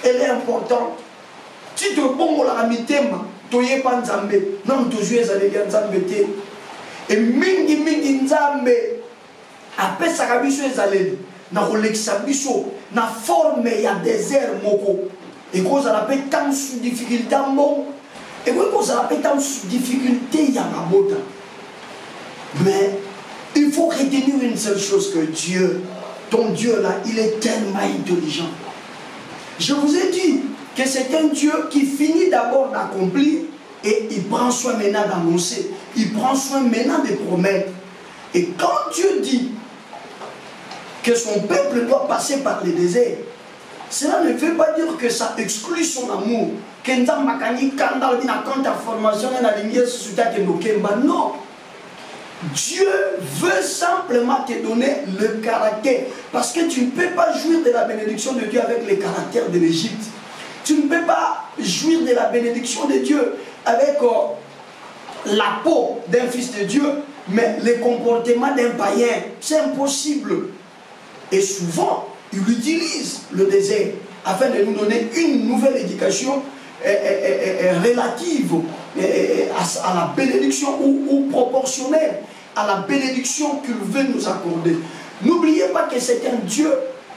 Elle est importante. Si tu es bon, la mitema, tu n'es pas nzambe. Non, tu joues à l'église nzambe. Et mingi nzambe. Après, ça va biso ezaleli. Na rolekisa biso. Na forme ya désert moko. Et quand ça appelle tant de difficultés bon. Et quand ça appelle tant de difficultés ya mabota. Mais il faut retenir une seule chose, que Dieu ton Dieu là, il est tellement intelligent. Je vous ai dit que c'est un Dieu qui finit d'abord d'accomplir et il prend soin maintenant d'annoncer. Il prend soin maintenant de promettre. Et quand Dieu dit que son peuple doit passer par le désert, cela ne veut pas dire que ça exclut son amour. Non. Dieu veut simplement te donner le caractère. Parce que tu ne peux pas jouir de la bénédiction de Dieu avec le caractère de l'Égypte. Tu ne peux pas jouir de la bénédiction de Dieu avec la peau d'un fils de Dieu, mais le comportement d'un païen. C'est impossible. Et souvent, il utilise le désert afin de nous donner une nouvelle éducation relative à la bénédiction ou proportionnelle à la bénédiction qu'il veut nous accorder. N'oubliez pas que c'est un Dieu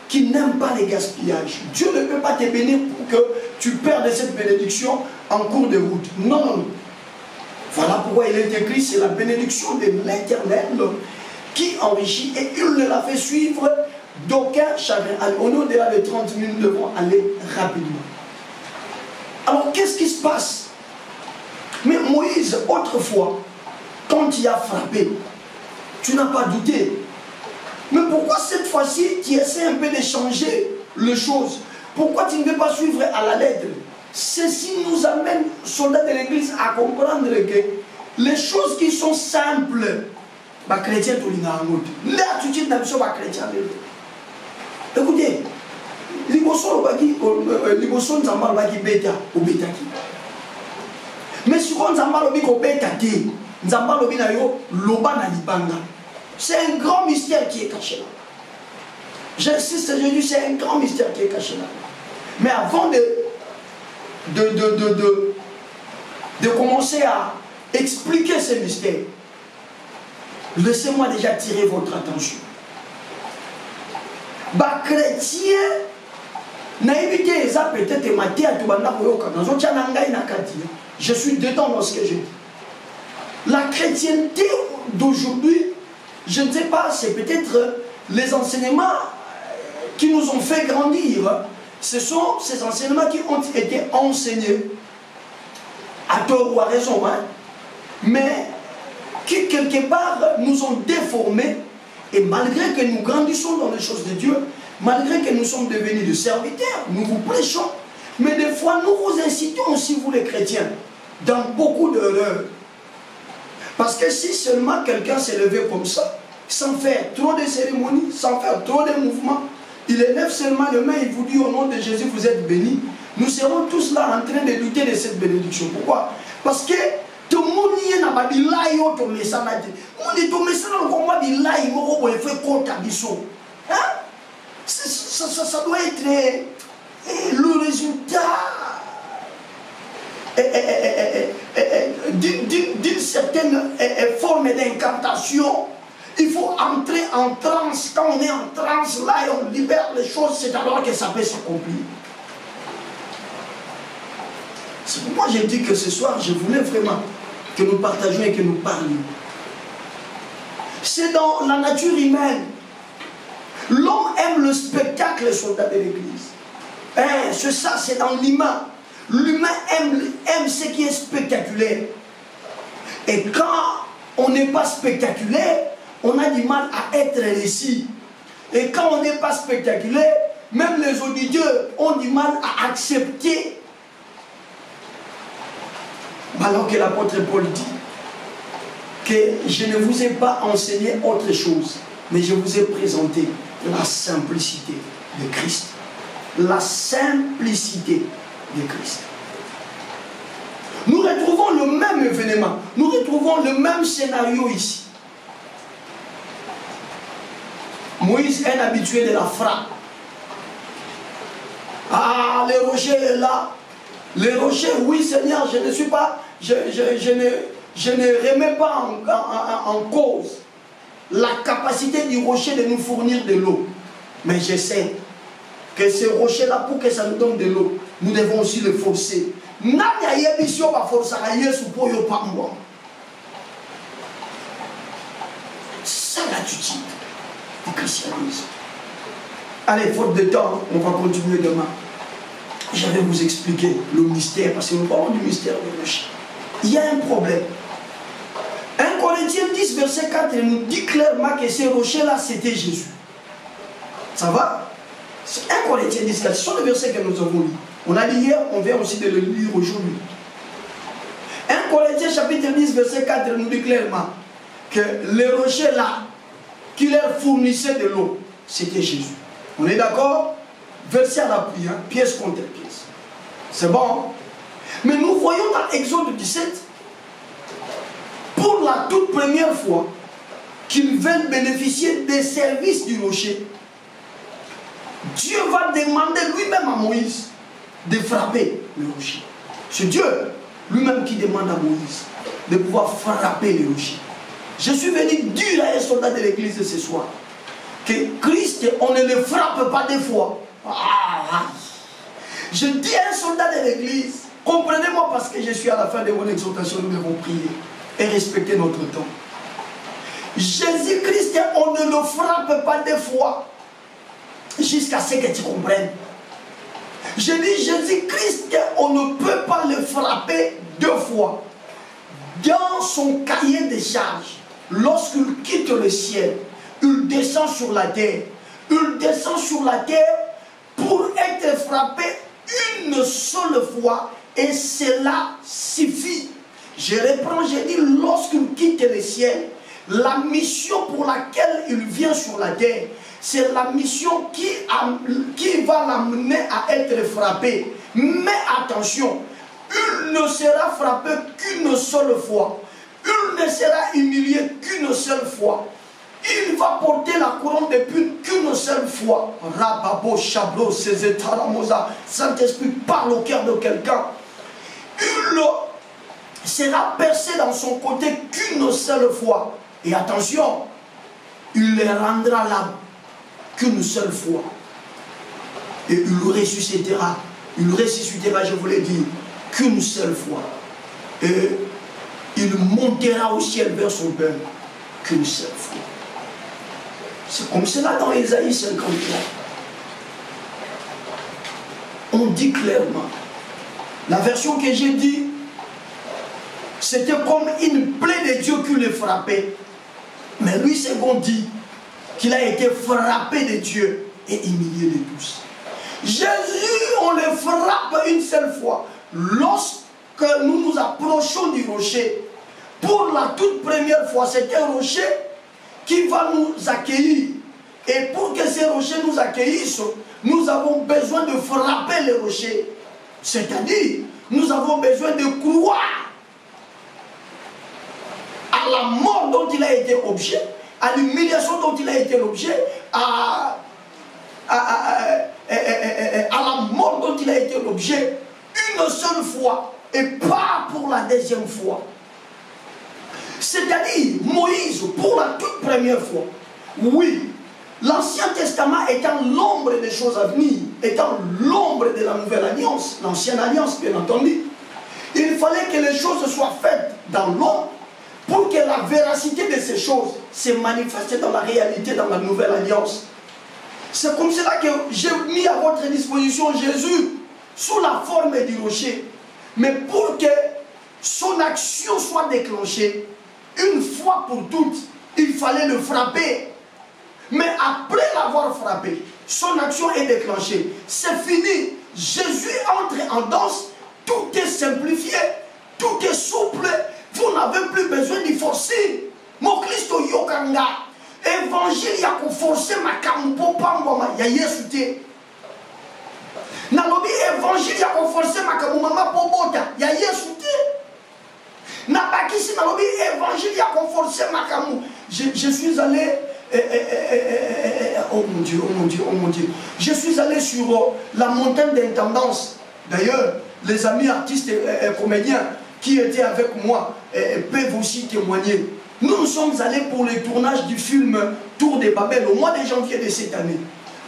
qui n'aime pas les gaspillages. Dieu ne peut pas te bénir pour que tu perdes cette bénédiction en cours de route. Non, non. Voilà pourquoi il est écrit, c'est la bénédiction de l'Éternel qui enrichit et il ne la fait suivre d'aucun chagrin. Au nom de 30 minutes, nous devons aller rapidement. Alors, qu'est-ce qui se passe? Mais Moïse, autrefois, quand il a frappé, tu n'as pas douté. Mais pourquoi cette fois-ci, tu essaies un peu de changer les choses? Pourquoi tu ne veux pas suivre à la lettre? Ceci nous amène, soldats de l'Église, à comprendre que les choses qui sont simples, les chrétiens, l'attitude de la chrétien. Écoutez, mais si on c'est un grand mystère qui est caché là. J'insiste, je dis, c'est un grand mystère qui est caché là. Mais avant de commencer à expliquer ce mystère, laissez-moi déjà attirer votre attention. Bah, chrétien, je suis dedans dans ce que je dis. La chrétienté d'aujourd'hui, je ne sais pas, c'est peut-être les enseignements qui nous ont fait grandir. Ce sont ces enseignements qui ont été enseignés, à tort ou à raison, hein, mais qui quelque part nous ont déformés. Et malgré que nous grandissons dans les choses de Dieu, malgré que nous sommes devenus des serviteurs, nous vous prêchons, mais des fois nous vous incitons aussi, vous les chrétiens, dans beaucoup d'erreurs. Parce que si seulement quelqu'un s'est levé comme ça, sans faire trop de cérémonies, sans faire trop de mouvements, il élève seulement le main, il vous dit au nom de Jésus, vous êtes bénis, nous serons tous là en train de douter de cette bénédiction. Pourquoi? Parce que tout le monde n'a pas dit là, il y a tout le message. Ça doit être le résultat d'une certaine forme d'incantation. Il faut entrer en transe. Quand on est en transe, là, et on libère les choses, c'est alors que ça peut s'accomplir. C'est pourquoi j'ai dit que ce soir, je voulais vraiment que nous partagions et que nous parlions. C'est dans la nature humaine. L'homme aime le spectacle, soldat de l'Église. C'est ça, c'est dans l'humain. L'humain aime ce qui est spectaculaire. Et quand on n'est pas spectaculaire, on a du mal à être réussi. Et quand on n'est pas spectaculaire, même les auditeurs ont du mal à accepter. Alors que l'apôtre Paul dit que je ne vous ai pas enseigné autre chose, mais je vous ai présenté la simplicité de Christ. La simplicité de Christ. Nous retrouvons le même événement, nous retrouvons le même scénario ici. Moïse est un habitué de la frappe. Ah, le rocher est là. Le rocher, oui Seigneur, je ne suis pas, je ne remets pas en cause la capacité du rocher de nous fournir de l'eau. Mais je sais que ce rocher-là, pour que ça nous donne de l'eau, nous devons aussi le forcer. C'est ça l'attitude du christianisme. Allez, faute de temps, on va continuer demain. Je vais vous expliquer le mystère, parce que nous parlons du mystère du rocher. Il y a un problème. 1 Corinthiens 10, verset 4, il nous dit clairement que ces rochers-là, c'était Jésus. Ça va? 1 Corinthiens 10, 4, ce sont les versets que nous avons lus. On a lu hier, on vient aussi de le lire aujourd'hui. 1 Corinthiens chapitre 10, verset 4, il nous dit clairement que les rochers-là, qui leur fournissaient de l'eau, c'était Jésus. On est d'accord? Verset à l'appui, hein? Pièce contre pièce. C'est bon, hein? Mais nous voyons dans Exode 17, pour la toute première fois, qu'ils veulent bénéficier des services du rocher, Dieu va demander lui-même à Moïse de frapper le rocher. C'est Dieu lui-même qui demande à Moïse de pouvoir frapper le rocher. Je suis venu dire à un soldat de l'église de ce soir que Christ, on ne le frappe pas des fois. Je dis à un soldat de l'église, comprenez-moi parce que je suis à la fin de mon exhortation, nous devons prier et respecter notre temps. Jésus-Christ, on ne le frappe pas des fois jusqu'à ce que tu comprennes. Je dis Jésus-Christ, on ne peut pas le frapper deux fois. Dans son cahier de charges, lorsqu'il quitte le ciel, il descend sur la terre. Il descend sur la terre pour être frappé une seule fois et cela suffit. Je reprends, je dis lorsqu'il quitte le ciel, la mission pour laquelle il vient sur la terre, c'est la mission qui va l'amener à être frappé. Mais attention, il ne sera frappé qu'une seule fois. Il ne sera humilié qu'une seule fois. Il va porter la couronne d'épines qu'une seule fois. Rababo, Chablo, Cézétaramosa, Saint-Esprit parle au cœur de quelqu'un. Il sera percé dans son côté qu'une seule fois. Et attention, il le rendra l'âme qu'une seule fois. Et il ressuscitera. Il ressuscitera, je vous l'ai dit, qu'une seule fois. Et il montera au ciel vers son Père qu'une seule fois. C'est comme cela dans Ésaïe 53. On dit clairement. La version que j'ai dit, c'était comme une plaie de Dieu qui le frappait. Mais lui, second dit qu'il a été frappé de Dieu et humilié de tous. Jésus, on le frappe une seule fois. Lorsque nous nous approchons du rocher, pour la toute première fois, c'est un rocher qui va nous accueillir. Et pour que ces rochers nous accueillissent, nous avons besoin de frapper les rochers. C'est-à-dire, nous avons besoin de croire à la mort dont il a été objet, à l'humiliation dont il a été l'objet, à la mort dont il a été l'objet, une seule fois, et pas pour la deuxième fois. C'est-à-dire, Moïse, pour la toute première fois, oui, l'Ancien Testament étant l'ombre des choses à venir, étant l'ombre de la Nouvelle Alliance, l'Ancienne Alliance bien entendu, il fallait que les choses soient faites dans l'ombre pour que la véracité de ces choses se manifeste dans la réalité, dans la Nouvelle Alliance. C'est comme cela que j'ai mis à votre disposition Jésus sous la forme du rocher. Mais pour que son action soit déclenchée, une fois pour toutes, il fallait le frapper. Mais après l'avoir frappé, son action est déclenchée. C'est fini. Jésus entre en danse. Tout est simplifié. Tout est souple. Vous n'avez plus besoin d'y forcer. Mon Christ yokanga. Évangile ya ko forcer makamu po pamboma ya Yesu te. Nalobi évangile ya ko forcer makamu mama po bota ya Yesu te. Nabakisi nalobi évangile ya ko forcer makamu. Je suis allé oh mon Dieu, oh mon Dieu, oh mon Dieu. Je suis allé sur la montagne d'intendance. D'ailleurs, les amis artistes et comédiens qui étaient avec moi peuvent aussi témoigner. Nous sommes allés pour le tournage du film Tour de Babel au mois de janvier de cette année.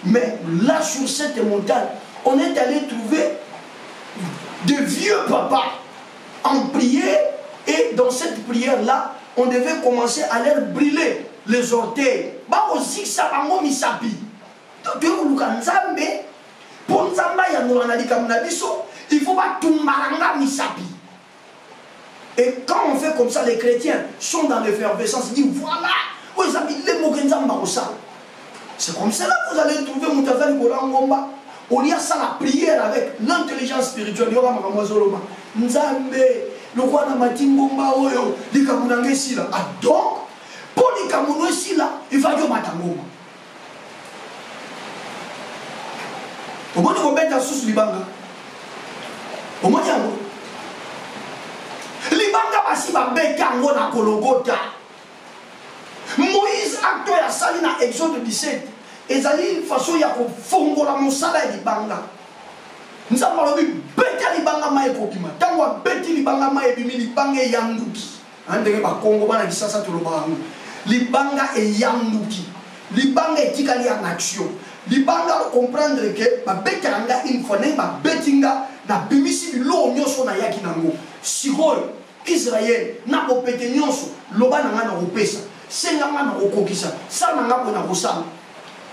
Mais là, sur cette montagne, on est allé trouver de vieux papas en prière. Et dans cette prière-là, on devait commencer à leur brûler les orteils. tu es Nzambe pour Nzamba ya nolana likamuna biso, il faut pas tout maranga misapi. Et quand on fait comme ça, les chrétiens sont dans l'effervescence, ils disent voilà, les amis, les mots que Nzamba ça. C'est comme ça que vous allez trouver Moutazali Bolangomba. On y a ça la prière avec l'intelligence spirituelle. Nzambe, le roi Namatingomba, Likamunange Sila. Ah donc, pour Likamunange Sila, il va dire Matangoma. Au moins, on met dans sous Libanga. Au moins, Libanga va si va bekango na Kologota. Moïse, acteur à Salina, Exode 17. Ezali façon ya ko fongola mosala libanga. Nzamba lobi beta libanga ma ekokima. Tango beti libanga ma ebimi libanga yanduki. Andenge ba Kongo bana kisasa to lobango. Libanga e yanduki. Libanga etikali en action. Libanga comprendre que ba beta nga une fois ba betinga na bimisi lo nyoso na yaki nango. Sikoyo Israël na opete nyoso loba na nga na opesa. Senga nga na okokisa. Ça na nga ko na kosala.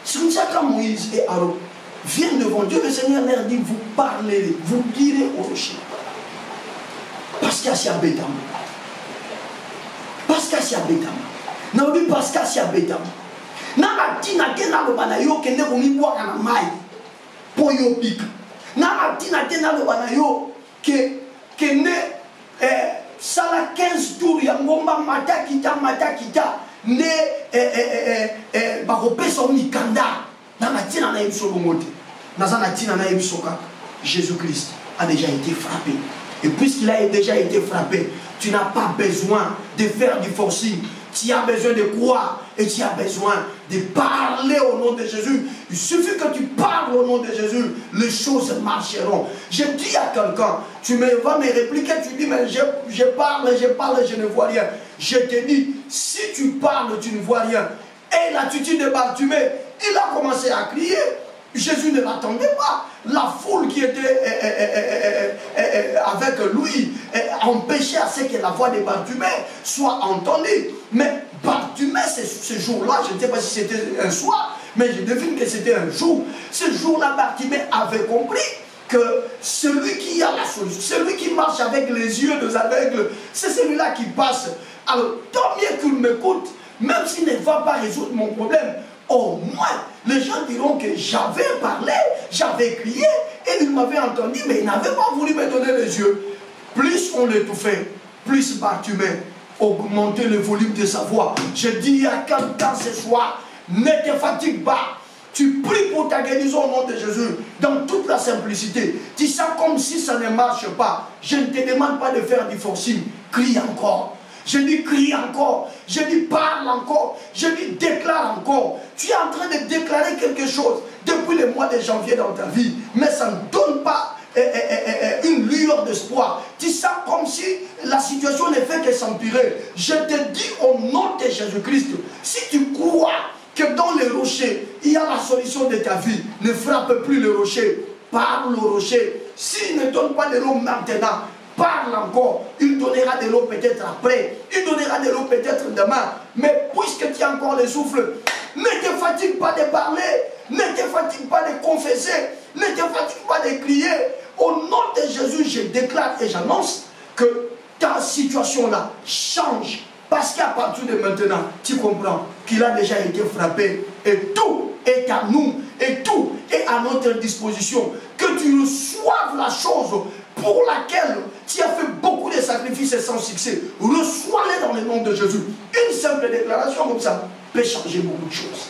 C'est comme ça que Moïse et Aaron viennent devant Dieu. Le Seigneur leur dit, vous parlez, vous direz au rocher. Parce qu'il y a si abétama. Parce qu'il y a si abétama. Non, oui, parce qu'il y a si abétama. Nana tina tena lo banayo kende komiboa kana mai. Po yo pika. Nana tina tena lo banayo kende sala 15 tours ya ngomba mata kita. Ne bakopesa mikanda na matina na yebiso bongote naza na tina na yebisoka Jésus-Christ a déjà été frappé et puisqu'il a déjà été frappé tu n'as pas besoin de faire du forcing, tu as besoin de croire et tu as besoin de parler au nom de Jésus. Il suffit que tu parles au nom de Jésus, les choses marcheront. Je dis à quelqu'un, tu vas me répliquer, tu dis mais je parle, je ne vois rien. Je te dis, si tu parles, tu ne vois rien. Et l'attitude de Bartimée, il a commencé à crier. Jésus ne l'attendait pas. La foule qui était avec lui empêchait à ce que la voix de Bartimée soit entendue. Mais Bartimée, ce jour-là, je ne sais pas si c'était un soir, mais je devine que c'était un jour. Ce jour-là, Bartimée avait compris que celui qui a la solution, celui qui marche avec les yeux des aveugles, c'est celui-là qui passe. Alors, tant mieux qu'il m'écoute, même s'il ne va pas résoudre mon problème, au moins, les gens diront que j'avais parlé, j'avais crié, et ils m'avaient entendu, mais ils n'avaient pas voulu me donner les yeux. Plus on l'étouffait, plus Bartimée augmentait le volume de sa voix. Je dis à quelqu'un ce soir, ne te fatigue pas. Tu pries pour ta guérison au nom de Jésus, dans toute la simplicité. Tu sens comme si ça ne marche pas. Je ne te demande pas de faire du forcing. Crie encore. Je dis crie encore, je dis parle encore, je dis déclare encore. Tu es en train de déclarer quelque chose depuis le mois de janvier dans ta vie, mais ça ne donne pas une lueur d'espoir. Tu sens comme si la situation ne fait que s'empirer. Je te dis au nom de Jésus-Christ, si tu crois que dans les rochers, il y a la solution de ta vie, ne frappe plus le rocher, parle au rocher. S'il ne donne pas de l'eau maintenant, parle encore, il donnera de l'eau peut-être après, il donnera de l'eau peut-être demain, mais puisque tu as encore le souffle, ne te fatigue pas de parler, ne te fatigue pas de confesser, ne te fatigue pas de crier. Au nom de Jésus, je déclare et j'annonce que ta situation-là change, parce qu'à partir de maintenant, tu comprends qu'il a déjà été frappé et tout est à nous et tout est à notre disposition, que tu reçoives la chose pour laquelle tu as fait beaucoup de sacrifices sans succès. Reçois-les dans le nom de Jésus. Une simple déclaration comme ça peut changer beaucoup de choses.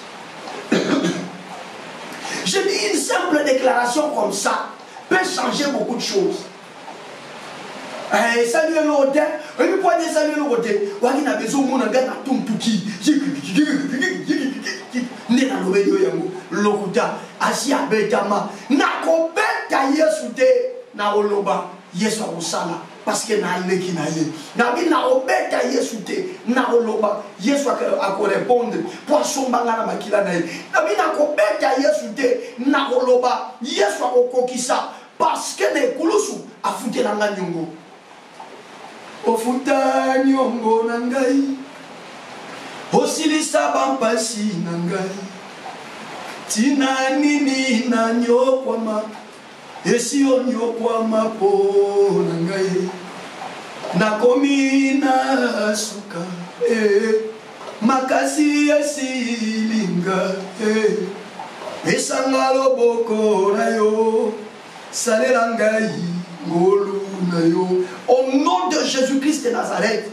Je dis une simple déclaration comme ça peut changer beaucoup de choses. Salut l'autre, on peut dire salut l'autre. On a besoin de gars à tout qui. Nena lobedo yango lokuta asia betama na kobeta Yesu te na oloba Yesu akosala parce que na leki na ye na bi na obeta Yesu te na oloba Yesu akorépondre poisson banga na makila na ye na bi na kobeta Yesu te na oloba Yesu akokokisa parce que na kulusu afutela nga nyongo ofuta nyongo na ngai osilisa bampasi na ngai tina nini na nyokwama esi onyokwama po na ngai nakomi na suka makasi esilinga esanga loboko na yo salela ngai ngolu na yo. Au nom de Jésus-Christ de Nazareth,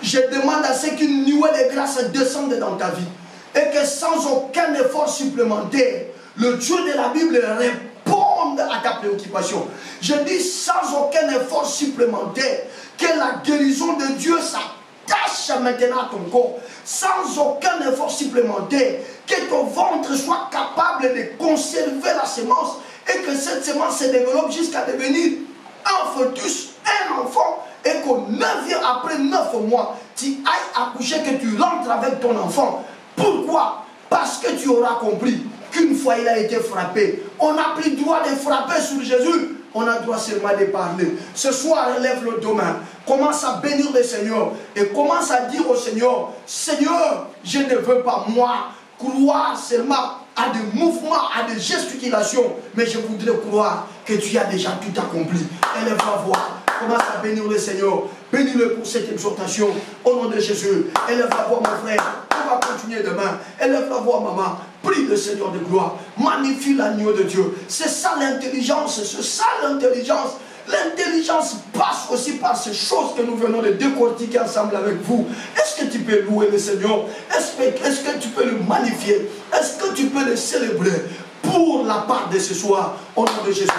je demande à ce qu'une nuée de grâce descende dans ta vie et que sans aucun effort supplémentaire, le Dieu de la Bible réponde à ta préoccupation. Je dis sans aucun effort supplémentaire, que la guérison de Dieu s'attache maintenant à ton corps, sans aucun effort supplémentaire, que ton ventre soit capable de conserver la semence et que cette semence se développe jusqu'à devenir un fœtus, un enfant, et qu'au 9e après 9 mois, tu ailles accoucher, que tu rentres avec ton enfant. Pourquoi? Parce que tu auras compris qu'une fois il a été frappé, on n'a plus le droit de frapper sur Jésus, on a le droit seulement de parler. Ce soir, relève le dos main, commence à bénir le Seigneur et commence à dire au Seigneur, Seigneur, je ne veux pas moi croire seulement à des mouvements, à des gesticulations, mais je voudrais croire que tu as déjà tout accompli. Élève la voix, commence à bénir le Seigneur, bénis-le pour cette exhortation, au nom de Jésus. Élève la voix mon frère, on va continuer demain. Élève la voix maman, prie le Seigneur de gloire, magnifie l'agneau de Dieu. C'est ça l'intelligence, c'est ça l'intelligence. L'intelligence passe aussi par ces choses que nous venons de décortiquer ensemble avec vous. Est-ce que tu peux louer le Seigneur? Est-ce que tu peux le magnifier? Est-ce que tu peux le célébrer pour la part de ce soir? Au nom de Jésus,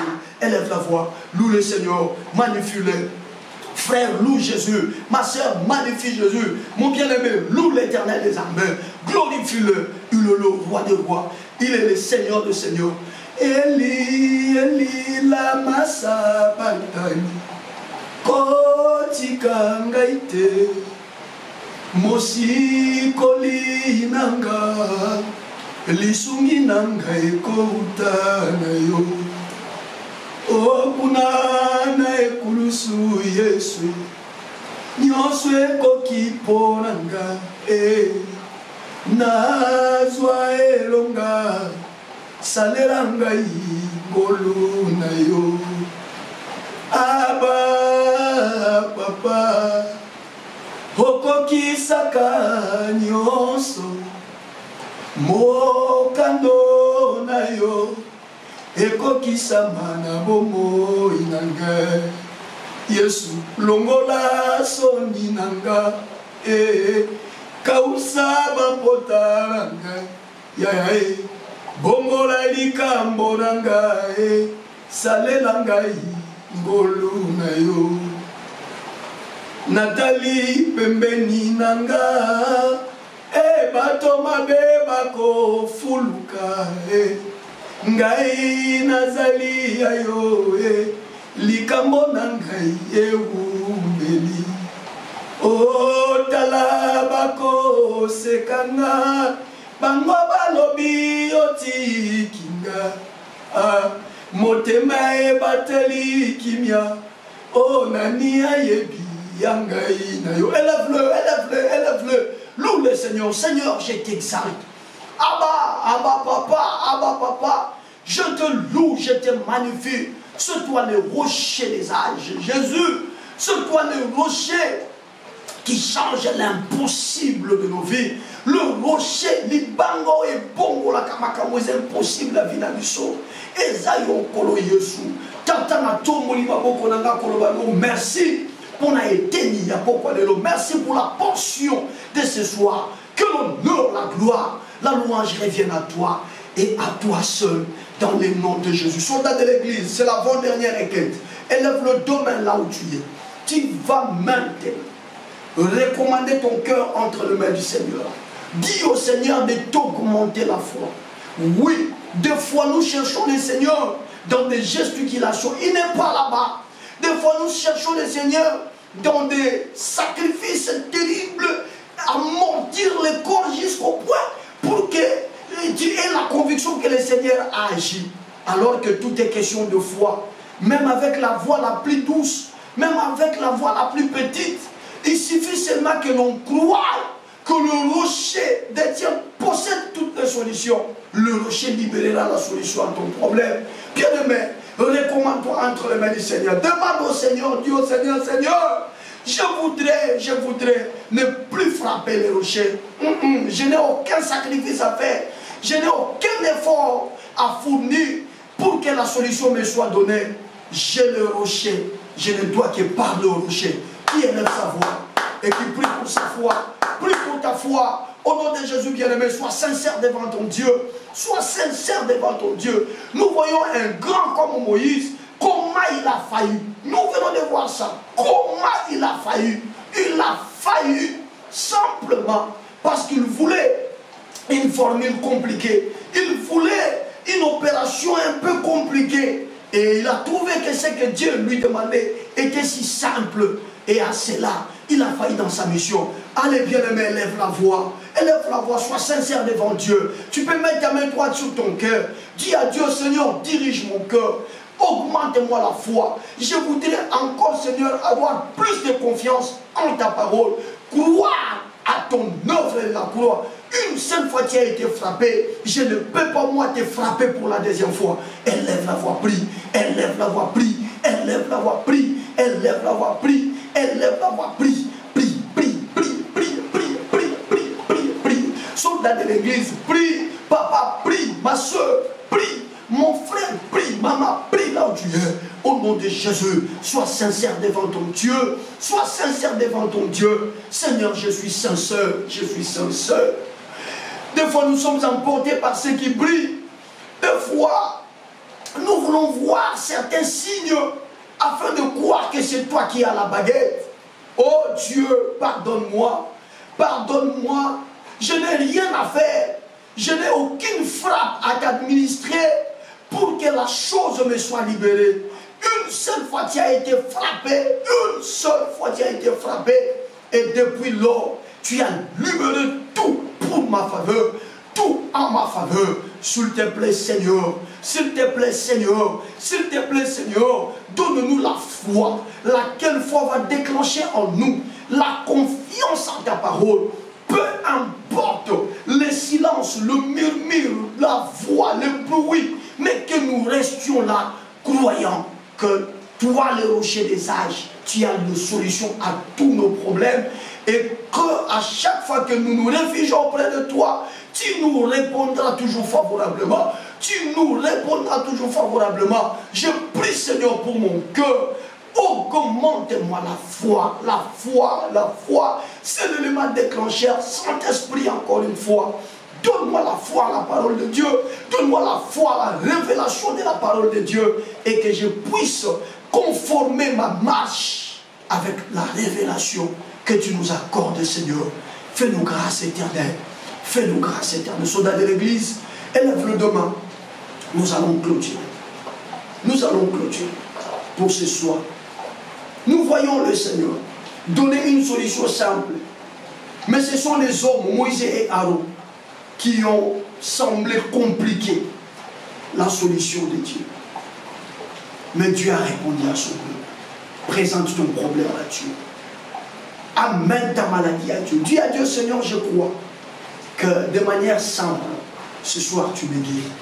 élève la voix, loue le Seigneur, magnifie-le. Frère, loue Jésus. Ma soeur, magnifie Jésus. Mon bien-aimé, loue l'Éternel des armées. Glorifie-le. Il est le roi des rois. Il est le Seigneur des seigneurs. Eli, Eli, lama sabachthani, kotika ngaite, mosi koli nanga, lisungi nanga ekouta na yo. Okuna na ekulusu Yesu, nyonso ekoki mpo nanga, nazwa elonga. Salela ngai ngolu na yo. Aba papa okokisaka nyonso mokando na yo ekokisama na bomoi na ngai. Yesu longola soni na ngai kausa bapota na ngai yayae bongola likambo na ngai salela ngai ngolu na yo. Natali pembeni na ngai bato mabe bakofuluka ngai nazali ya yo likambo na ngai ewumeli. Otala bakosekanga bango balobi otikinga motema ebateli kimia nani ayebi yangai na yo. Élève-le, élève-le, élève-le. Loue le Seigneur. Seigneur, je t'exalte. Abba papa, je te loue, je te magnifie. C'est toi le rocher des âges, Jésus. C'est toi le rocher qui change l'impossible de nos vies. Le rocher, libango et bongo la kamakamo, c'est impossible la vie dans le sol. Et zayon kolo Yesu. Tatana tomo li maboko nanga kolo bano. Merci pour la éteigne. Merci pour la portion de ce soir. Que l'honneur, la gloire, la louange reviennent à toi et à toi seul dans le nom de Jésus. Soldat de l'église, c'est l'avant-dernière requête. Élève le domaine là où tu es. Tu vas maintenant recommander ton cœur entre les mains du Seigneur. Dis au Seigneur de t'augmenter la foi. Oui, des fois nous cherchons le Seigneur dans des gesticulations. Il n'est pas là-bas. Des fois nous cherchons le Seigneur dans des sacrifices terribles, à mentir le corps jusqu'au point pour que tu aies la conviction que le Seigneur a agi. Alors que tout est question de foi. Même avec la voix la plus douce, même avec la voix la plus petite, il suffit seulement que l'on croie que le rocher détient, possède toutes les solutions. Le rocher libérera la solution à ton problème. Bien-aimé, recommande-toi entre les mains du Seigneur. Demande au Seigneur, dis au Seigneur, Seigneur, je voudrais ne plus frapper les rochers. Je n'ai aucun sacrifice à faire. Je n'ai aucun effort à fournir pour que la solution me soit donnée. J'ai le rocher. Je ne dois que parler au rocher. Qui élève sa voix et qui prie pour sa foi. Prie pour ta foi. Au nom de Jésus bien-aimé, sois sincère devant ton Dieu. Sois sincère devant ton Dieu. Nous voyons un grand comme Moïse. Comment il a failli. Nous venons de voir ça. Comment il a failli. Il a failli simplement parce qu'il voulait une formule compliquée. Il voulait une opération un peu compliquée. Et il a trouvé que ce que Dieu lui demandait était si simple. Et à cela, il a failli dans sa mission. Allez bien-aimé, élève la voix. Élève la voix, sois sincère devant Dieu. Tu peux mettre ta main droite sur ton cœur. Dis à Dieu, Seigneur, dirige mon cœur. Augmente-moi la foi. Je voudrais encore, Seigneur, avoir plus de confiance en ta parole. Croire à ton œuvre de la croix. Une seule fois tu as été frappé, je ne peux pas moi te frapper pour la deuxième fois. Élève la voix, prie. Élève la voix, prie. Élève la voix, prie. Élève la voix, prie. Élève la voix, prie. Prie, prie, prie, prie, prie, prie, prie, prie, prie. Soldat de l'église, prie. Papa, prie. Ma soeur, prie. Mon frère, prie. Maman, prie là où tu es. Au nom de Jésus, sois sincère devant ton Dieu. Sois sincère devant ton Dieu. Seigneur, je suis sincère. Je suis sincère. Des fois, nous sommes emportés par ce qui brille. Des fois, nous voulons voir certains signes afin de croire que c'est toi qui as la baguette. Oh Dieu, pardonne-moi. Pardonne-moi. Je n'ai rien à faire. Je n'ai aucune frappe à t'administrer pour que la chose me soit libérée. Une seule fois tu as été frappé. Une seule fois tu as été frappé. Et depuis lors, tu as libéré tout pour ma faveur. Tout en ma faveur. S'il te plaît, Seigneur. S'il te plaît, Seigneur. S'il te plaît, Seigneur. Donne-nous la foi. Laquelle foi va déclencher en nous la confiance en ta parole. Peu importe le silence, le murmure, la voix, le bruit. Mais que nous restions là, croyant que toi, le rocher des âges, tu as une solution à tous nos problèmes. Et qu'à chaque fois que nous nous réfugions auprès de toi, tu nous répondras toujours favorablement. Tu nous répondras toujours favorablement. Je prie, Seigneur, pour mon cœur. Augmente-moi la foi, la foi, la foi. C'est l'élément déclencheur. Saint-Esprit, encore une fois. Donne-moi la foi à la parole de Dieu. Donne-moi la foi à la révélation de la parole de Dieu. Et que je puisse conformer ma marche avec la révélation que tu nous accordes, Seigneur. Fais-nous grâce éternelle. Fais-nous grâce éternelle. Soldats de l'église, élève-le demain. Nous allons clôturer. Nous allons clôturer pour ce soir. Nous voyons le Seigneur donner une solution simple. Mais ce sont les hommes, Moïse et Aaron, qui ont semblé compliquer la solution de Dieu. Mais Dieu a répondu à son peuple. Présente ton problème à Dieu. Amène ta maladie à Dieu. Dis à Dieu, Seigneur, je crois que de manière simple, ce soir tu me guéris.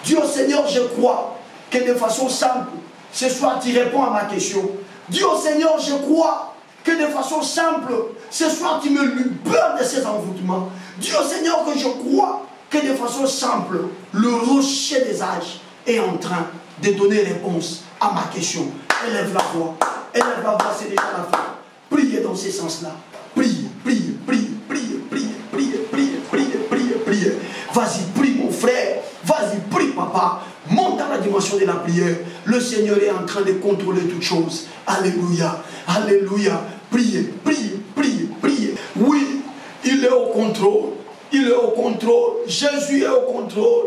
Dis au Seigneur, je crois que de façon simple, ce soir tu réponds à ma question. Dis au Seigneur, je crois que de façon simple, ce soir tu me libères de ces envoûtements. Dis au Seigneur que je crois que de façon simple, le rocher des âges est en train de donner réponse à ma question. Élève la voix. Élève la voix, c'est déjà la fin. Priez dans ce sens-là. Priez, priez, priez, priez, priez, priez, priez, priez, priez, priez. Vas-y, prie mon frère. Vas-y, prie papa. Monte dans la dimension de la prière. Le Seigneur est en train de contrôler toutes choses. Alléluia. Alléluia. Priez, priez, priez, priez. Oui, il est au contrôle. Il est au contrôle. Jésus est au contrôle.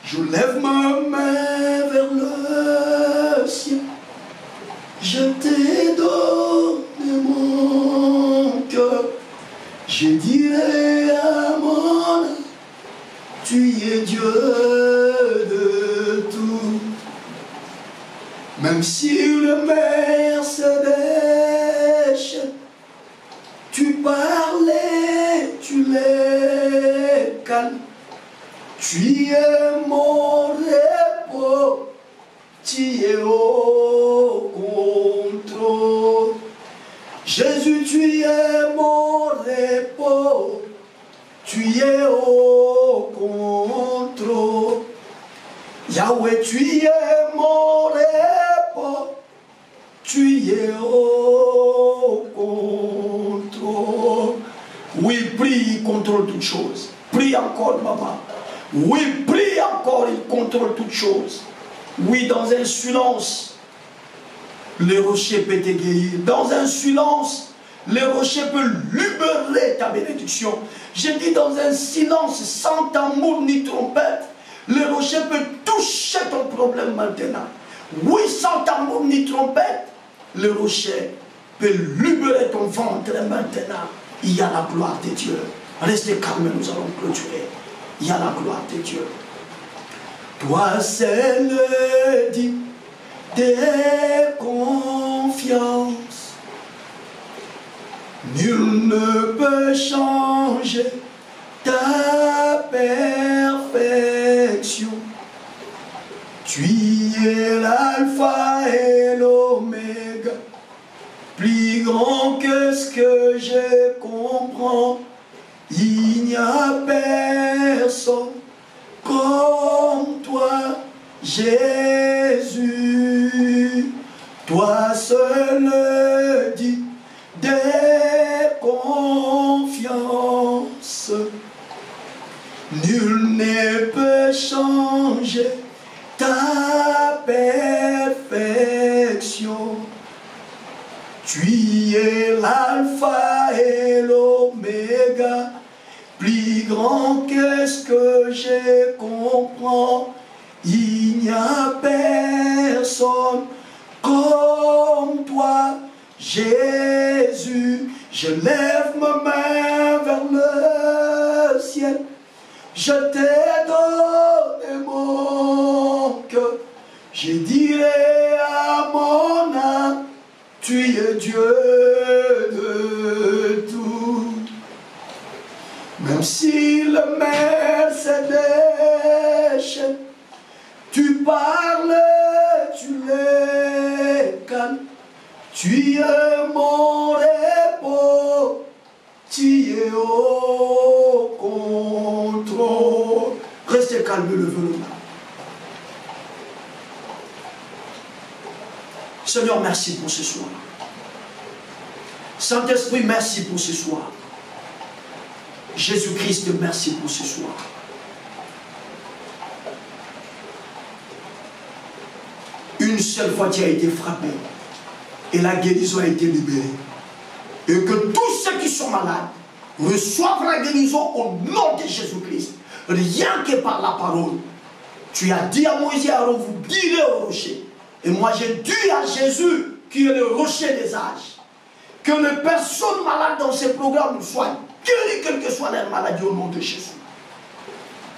Je lève ma main vers le ciel. Je t'ai donné mon cœur. Je dirai à mon âme, tu es Dieu de tout. Même si le mer se déchaîne, tu parlais, tu Tu es mon repos, tu es au contrôle. Jésus, tu es mon repos, tu es au contrôle. Yahweh, tu es mon repos, tu es au contrôle. Oui, prie, il contrôle toutes choses. Prie encore, maman. Oui, prie encore, il contrôle toutes choses. Oui, dans un silence, le rocher peut te guérir. Dans un silence, le rocher peut libérer ta bénédiction. Je dis dans un silence, sans tambour ni trompette, le rocher peut toucher ton problème maintenant. Oui, sans tambour ni trompette, le rocher peut libérer ton ventre maintenant. Il y a la gloire de Dieu. Restez calme, nous allons clôturer. Il y a la gloire de Dieu. Toi seul dis de confiance. Nul ne peut changer ta perfection. Tu es l'alpha et l'oméga, plus grand que ce que je comprends. Il n'y a personne comme toi, Jésus. Toi seul dis de confiance. Nul ne peut changer ta perfection. Tu es l'alpha et l'oméga, plus grand que ce que je comprends. Il n'y a personne comme toi, Jésus. Je lève ma main vers le ciel. Je t'ai donné mon cœur. Je dirai à mon âme, tu es Dieu de tout. Même si le mer se déchaîne, tu parles, tu les calmes. Tu es mon repos, tu es au contrôle. Restez calme, levez-le. Seigneur, merci pour ce soir. Saint-Esprit, merci pour ce soir. Jésus-Christ, merci pour ce soir. Une seule fois, tu as été frappé et la guérison a été libérée. Et que tous ceux qui sont malades reçoivent la guérison au nom de Jésus-Christ. Rien que par la parole. Tu as dit à Moïse et à Aaron, vous direz au rocher. Et moi j'ai dit à Jésus, qui est le rocher des âges, que les personnes malades dans ces programmes soient guéries, quelle que soit leur maladie, au nom de Jésus.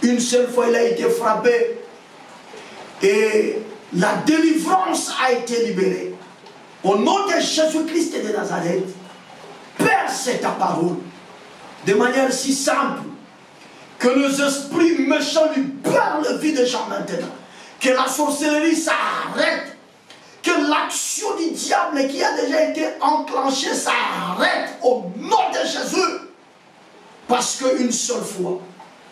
Une seule fois, il a été frappé et la délivrance a été libérée. Au nom de Jésus-Christ de Nazareth, perce ta parole de manière si simple que les esprits méchants libèrent la vie des gens maintenant. Que la sorcellerie s'arrête. Que l'action du diable qui a déjà été enclenchée s'arrête au nom de Jésus. Parce qu'une seule fois,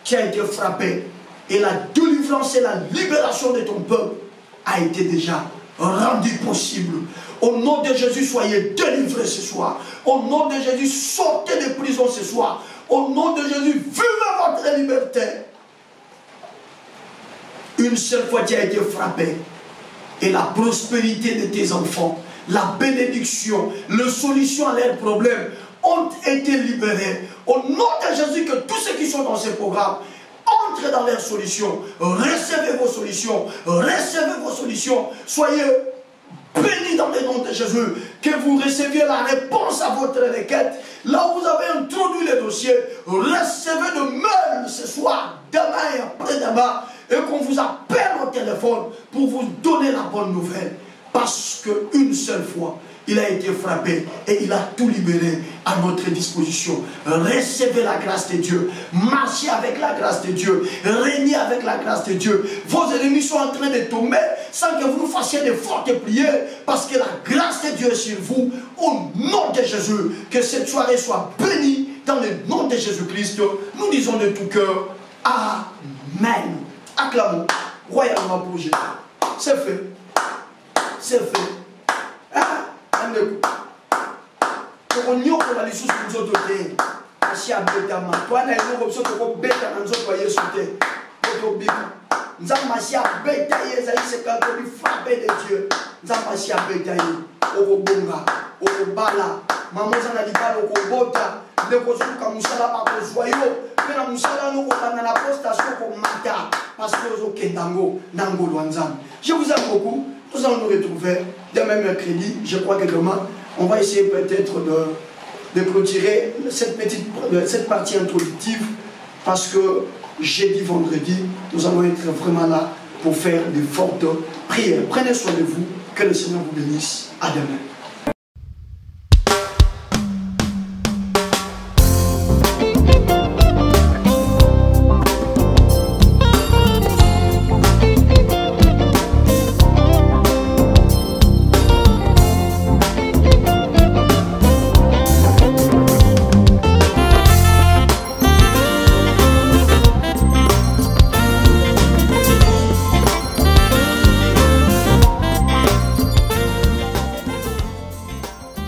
tu as été frappé et la délivrance et la libération de ton peuple a été déjà rendue possible. Au nom de Jésus, soyez délivrés ce soir. Au nom de Jésus, sortez de prison ce soir. Au nom de Jésus, vivez votre liberté. Une seule fois, tu as été frappé. Et la prospérité de tes enfants, la bénédiction, les solutions à leurs problèmes ont été libérées. Au nom de Jésus, que tous ceux qui sont dans ces programmes entrez dans leurs solutions. Recevez vos solutions. Recevez vos solutions. Soyez bénis dans le nom de Jésus. Que vous receviez la réponse à votre requête. Là où vous avez introduit le dossier, recevez de mail ce soir, demain et après-demain. Et qu'on vous appelle au téléphone pour vous donner la bonne nouvelle. Parce qu'une seule fois, il a été frappé et il a tout libéré à notre disposition. Recevez la grâce de Dieu, marchez avec la grâce de Dieu, régnez avec la grâce de Dieu. Vos ennemis sont en train de tomber sans que vous fassiez de fortes prières, parce que la grâce de Dieu est sur vous. Au nom de Jésus, que cette soirée soit bénie dans le nom de Jésus-Christ. Nous disons de tout cœur, Amen. Acclamons royalement pour Jésus. C'est fait. C'est fait. On y a les sous nous autres. Si à Bétama, toi, n'a pas option pour Béta dans notre foyer sauter. Nous avons marché à Bétaïe, c'est quand on frappé de Dieu. Nous avons marché à Bétaïe, au Bonga, au Bala, maman a dit pas au Bota, de Kosu comme Moussala par le joyau, mais la Moussala nous a dans la postation pour Mata, parce que nous avons Kendango, Nango Luanzan. Je vous aime beaucoup. Nous allons nous retrouver demain mercredi. Je crois que demain, on va essayer peut-être de clôturer cette partie introductive, parce que jeudi, vendredi, nous allons être vraiment là pour faire de fortes prières. Prenez soin de vous. Que le Seigneur vous bénisse. À demain.